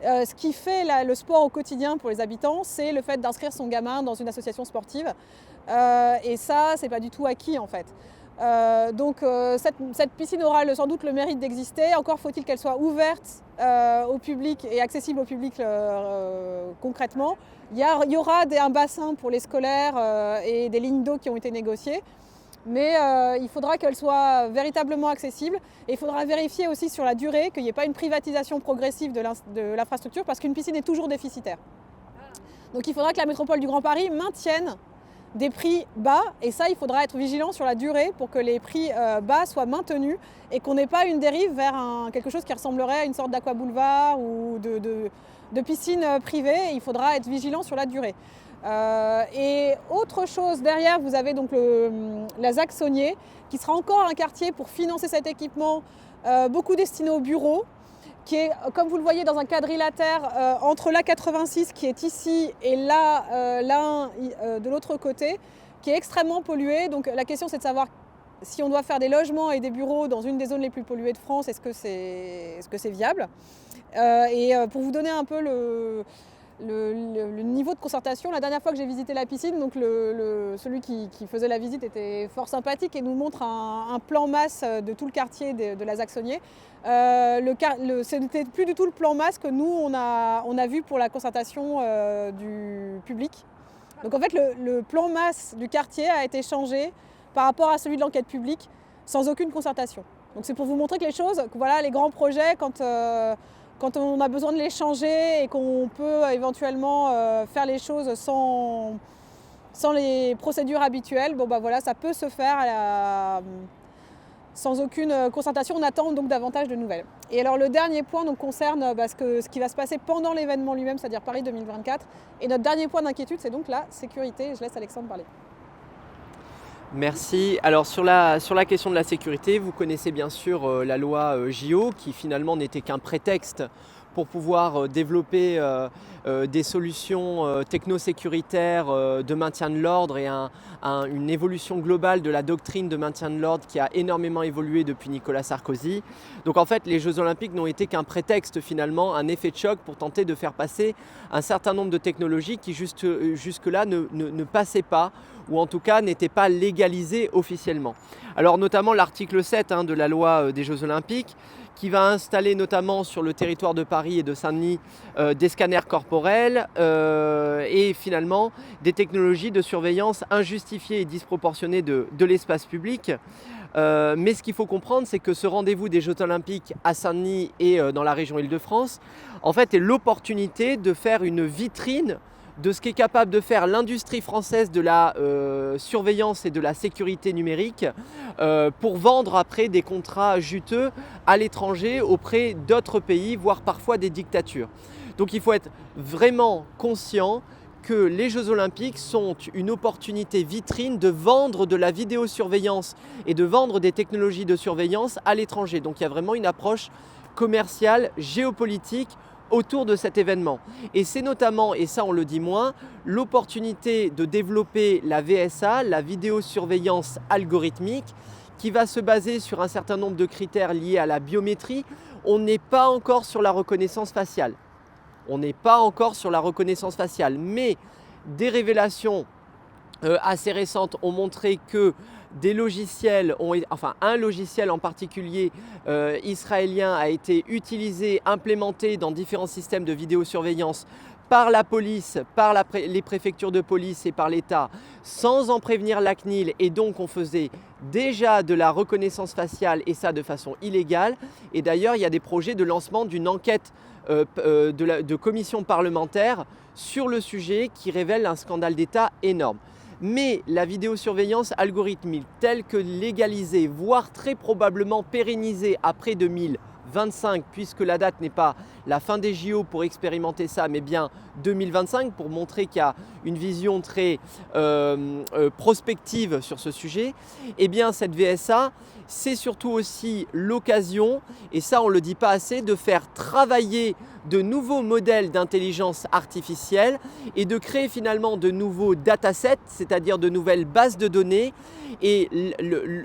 Ce qui fait le sport au quotidien pour les habitants, c'est le fait d'inscrire son gamin dans une association sportive. Et ça, c'est pas du tout acquis en fait. Donc cette piscine aura sans doute le mérite d'exister. Encore faut-il qu'elle soit ouverte au public et accessible au public concrètement. Il y aura un bassin pour les scolaires et des lignes d'eau qui ont été négociées. Mais il faudra qu'elle soit véritablement accessible et il faudra vérifier aussi sur la durée qu'il n'y ait pas une privatisation progressive de l'infrastructure parce qu'une piscine est toujours déficitaire. Donc il faudra que la métropole du Grand Paris maintienne des prix bas et ça il faudra être vigilant sur la durée pour que les prix bas soient maintenus et qu'on n'ait pas une dérive vers quelque chose qui ressemblerait à une sorte d'aquaboulevard ou de piscine privée. Il faudra être vigilant sur la durée. Et autre chose, derrière vous avez donc la ZAC Saunier qui sera encore un quartier pour financer cet équipement, beaucoup destiné aux bureaux, qui est, comme vous le voyez, dans un quadrilatère entre l'A86 qui est ici et l'A1 de l'autre côté, qui est extrêmement pollué. Donc la question c'est de savoir si on doit faire des logements et des bureaux dans une des zones les plus polluées de France, est-ce que c'est viable ? Et pour vous donner un peu le niveau de concertation, la dernière fois que j'ai visité la piscine, donc celui qui faisait la visite était fort sympathique et nous montre un plan masse de tout le quartier de la ZAC Saunier. Ce n'était plus du tout le plan masse que nous on a vu pour la concertation du public. Donc en fait le plan masse du quartier a été changé par rapport à celui de l'enquête publique sans aucune concertation. Donc c'est pour vous montrer que les choses, que voilà, les grands projets, quand on a besoin de les changer et qu'on peut éventuellement faire les choses sans les procédures habituelles, bon bah voilà, ça peut se faire sans aucune concertation. On attend donc davantage de nouvelles. Et alors le dernier point donc, concerne ce qui va se passer pendant l'événement lui-même, c'est-à-dire Paris 2024. Et notre dernier point d'inquiétude, c'est donc la sécurité. Je laisse Alexandre parler. Merci. Alors sur la question de la sécurité, vous connaissez bien sûr la loi JO qui finalement n'était qu'un prétexte pour pouvoir développer des solutions techno-sécuritaires de maintien de l'ordre et une évolution globale de la doctrine de maintien de l'ordre qui a énormément évolué depuis Nicolas Sarkozy. Donc en fait, les Jeux Olympiques n'ont été qu'un prétexte finalement, un effet de choc pour tenter de faire passer un certain nombre de technologies qui jusque-là ne passaient pas ou en tout cas n'étaient pas légalisées officiellement. Alors notamment l'article 7 de la loi des Jeux Olympiques qui va installer notamment sur le territoire de Paris et de Saint-Denis des scanners corporels et finalement des technologies de surveillance injustifiées et disproportionnées de l'espace public. Mais ce qu'il faut comprendre, c'est que ce rendez-vous des Jeux Olympiques à Saint-Denis et dans la région Île-de-France, en fait, est l'opportunité de faire une vitrine de ce qu'est capable de faire l'industrie française de la surveillance et de la sécurité numérique pour vendre après des contrats juteux à l'étranger auprès d'autres pays, voire parfois des dictatures. Donc il faut être vraiment conscient que les Jeux Olympiques sont une opportunité vitrine de vendre de la vidéosurveillance et de vendre des technologies de surveillance à l'étranger. Donc il y a vraiment une approche commerciale, géopolitique autour de cet événement. Et c'est notamment, et ça on le dit moins, l'opportunité de développer la VSA, la vidéosurveillance algorithmique, qui va se baser sur un certain nombre de critères liés à la biométrie. On n'est pas encore sur la reconnaissance faciale. On n'est pas encore sur la reconnaissance faciale, mais des révélations assez récentes ont montré que des logiciels, un logiciel en particulier israélien a été utilisé, implémenté dans différents systèmes de vidéosurveillance par la police, par les préfectures de police et par l'État, sans en prévenir la CNIL, et donc on faisait déjà de la reconnaissance faciale et ça de façon illégale. Et d'ailleurs, il y a des projets de lancement d'une enquête de commission parlementaire sur le sujet qui révèle un scandale d'État énorme. Mais la vidéosurveillance algorithmique telle que légalisée, voire très probablement pérennisée après 2025, puisque la date n'est pas la fin des JO pour expérimenter ça, mais bien 2025 pour montrer qu'il y a une vision très prospective sur ce sujet, eh bien cette VSA, c'est surtout aussi l'occasion, et ça on ne le dit pas assez, de faire travailler de nouveaux modèles d'intelligence artificielle et de créer finalement de nouveaux datasets, c'est-à-dire de nouvelles bases de données. Et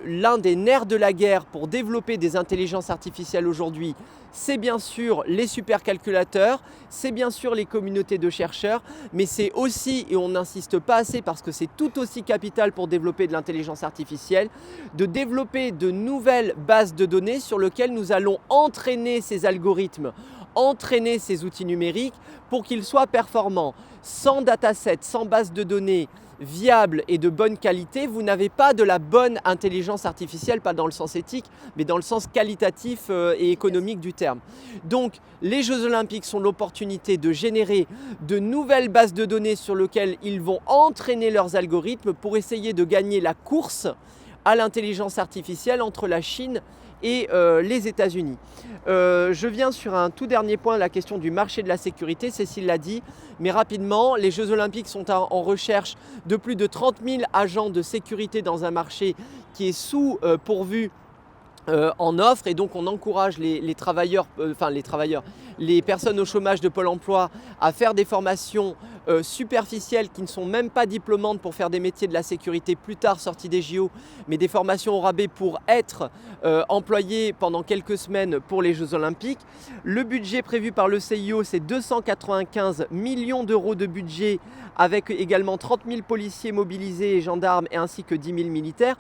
l'un des nerfs de la guerre pour développer des intelligences artificielles aujourd'hui, c'est bien sûr les supercalculateurs, c'est bien sûr les communautés de chercheurs, mais c'est aussi, et on n'insiste pas assez parce que c'est tout aussi capital pour développer de l'intelligence artificielle, de développer de nouvelles bases de données sur lesquelles nous allons entraîner ces algorithmes, entraîner ces outils numériques pour qu'ils soient performants. Sans dataset, sans base de données viable et de bonne qualité, vous n'avez pas de la bonne intelligence artificielle, pas dans le sens éthique, mais dans le sens qualitatif et économique du terme. Donc, les Jeux Olympiques sont l'opportunité de générer de nouvelles bases de données sur lesquelles ils vont entraîner leurs algorithmes pour essayer de gagner la course à l'intelligence artificielle entre la Chine et les États-Unis. Je viens sur un tout dernier point, la question du marché de la sécurité. Cécile l'a dit, mais rapidement, les Jeux Olympiques sont en recherche de plus de 30 000 agents de sécurité dans un marché qui est sous-pourvu en offre, et donc on encourage les personnes au chômage de Pôle emploi à faire des formations superficielles qui ne sont même pas diplômantes pour faire des métiers de la sécurité plus tard sortis des JO, mais des formations au rabais pour être employés pendant quelques semaines pour les Jeux Olympiques. Le budget prévu par le CIO, c'est 295 millions d'euros de budget, avec également 30 000 policiers mobilisés et gendarmes, et ainsi que 10 000 militaires.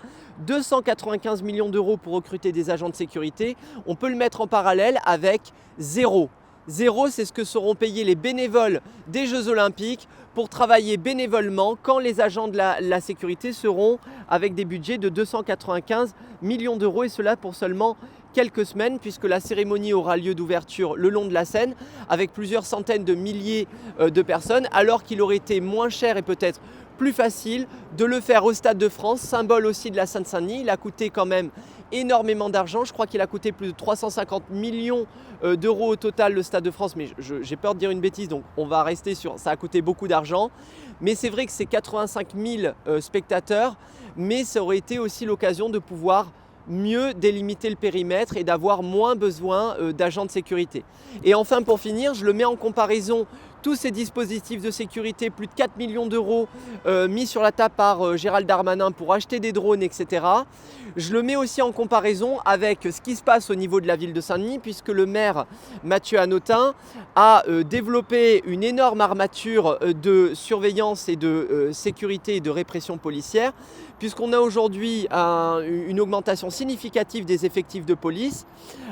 295 millions d'euros pour recruter des agents de sécurité. On peut le mettre en parallèle avec zéro. Zéro, c'est ce que seront payés les bénévoles des Jeux Olympiques pour travailler bénévolement quand les agents de la sécurité seront avec des budgets de 295 millions d'euros, et cela pour seulement quelques semaines, puisque la cérémonie aura lieu d'ouverture le long de la Seine avec plusieurs centaines de milliers de personnes, alors qu'il aurait été moins cher et peut-être plus facile de le faire au Stade de France, symbole aussi de la Seine-Saint-Denis. Il a coûté quand même énormément d'argent, je crois qu'il a coûté plus de 350 millions d'euros au total le Stade de France, mais j'ai peur de dire une bêtise, donc on va rester sur ça. A coûté beaucoup d'argent, mais c'est vrai que c'est 85 000 spectateurs, mais ça aurait été aussi l'occasion de pouvoir mieux délimiter le périmètre et d'avoir moins besoin d'agents de sécurité. Et enfin, pour finir, je le mets en comparaison, tous ces dispositifs de sécurité, plus de 4 millions d'euros mis sur la table par Gérald Darmanin pour acheter des drones, etc. Je le mets aussi en comparaison avec ce qui se passe au niveau de la ville de Saint-Denis, puisque le maire Mathieu Hanotin a développé une énorme armature de surveillance et de sécurité et de répression policière, puisqu'on a aujourd'hui une augmentation significative des effectifs de police,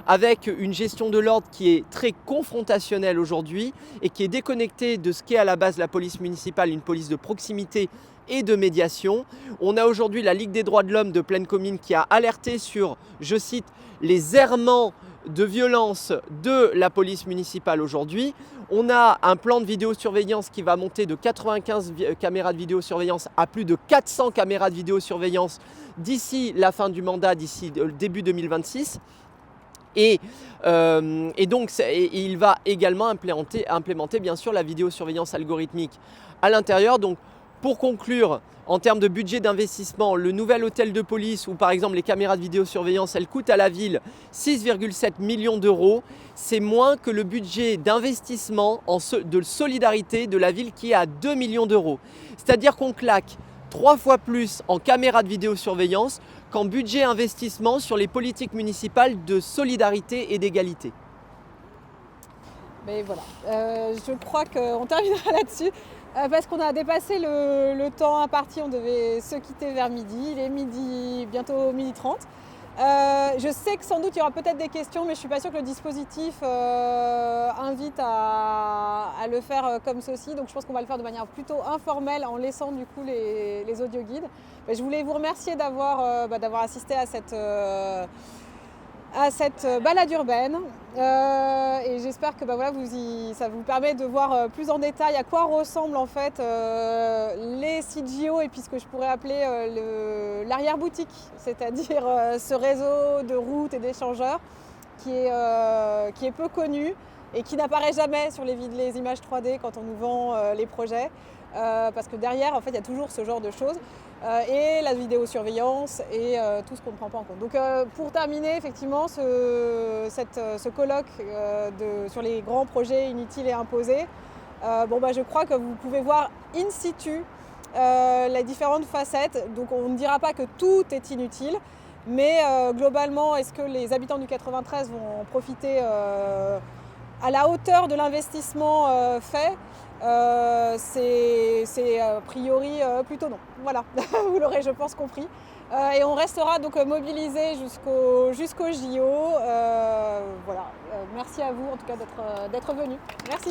avec une gestion de l'ordre qui est très confrontationnelle aujourd'hui et qui est déconnectée de ce qu'est à la base la police municipale, une police de proximité et de médiation. On a aujourd'hui la Ligue des droits de l'homme de Plaine Commune qui a alerté sur, je cite, les errements de violence de la police municipale aujourd'hui. On a un plan de vidéosurveillance qui va monter de 95 caméras de vidéosurveillance à plus de 400 caméras de vidéosurveillance d'ici la fin du mandat, d'ici début 2026. Et donc, il va également implémenter bien sûr la vidéosurveillance algorithmique à l'intérieur. Donc, pour conclure, en termes de budget d'investissement, le nouvel hôtel de police ou par exemple les caméras de vidéosurveillance, elles coûtent à la ville 6,7 millions d'euros. C'est moins que le budget d'investissement de solidarité de la ville qui est à 2 millions d'euros. C'est-à-dire qu'on claque 3 fois plus en caméras de vidéosurveillance qu'en budget investissement sur les politiques municipales de solidarité et d'égalité. Mais voilà, je crois qu'on terminera là-dessus. Parce qu'on a dépassé le temps imparti, on devait se quitter vers midi. Il est bientôt midi 30. Je sais que sans doute il y aura peut-être des questions, mais je ne suis pas sûre que le dispositif invite à le faire comme ceci. Donc je pense qu'on va le faire de manière plutôt informelle en laissant du coup les audioguides. Mais je voulais vous remercier d'avoir assisté à cette balade urbaine et j'espère que ça vous permet de voir plus en détail à quoi ressemblent en fait les sites JO et puis ce que je pourrais appeler l'arrière-boutique, c'est-à-dire ce réseau de routes et d'échangeurs qui est peu connu et qui n'apparaît jamais sur les images 3D quand on nous vend les projets. Parce que derrière, en fait, il y a toujours ce genre de choses et la vidéosurveillance et tout ce qu'on ne prend pas en compte. Donc, pour terminer, effectivement, ce colloque sur les grands projets inutiles et imposés, je crois que vous pouvez voir in situ les différentes facettes. Donc, on ne dira pas que tout est inutile, mais globalement, est-ce que les habitants du 93 vont en profiter à la hauteur de l'investissement fait? C'est a priori plutôt non. Voilà, vous l'aurez je pense compris. Et on restera donc mobilisés jusqu'au JO. Voilà. Merci à vous en tout cas d'être venus. Merci.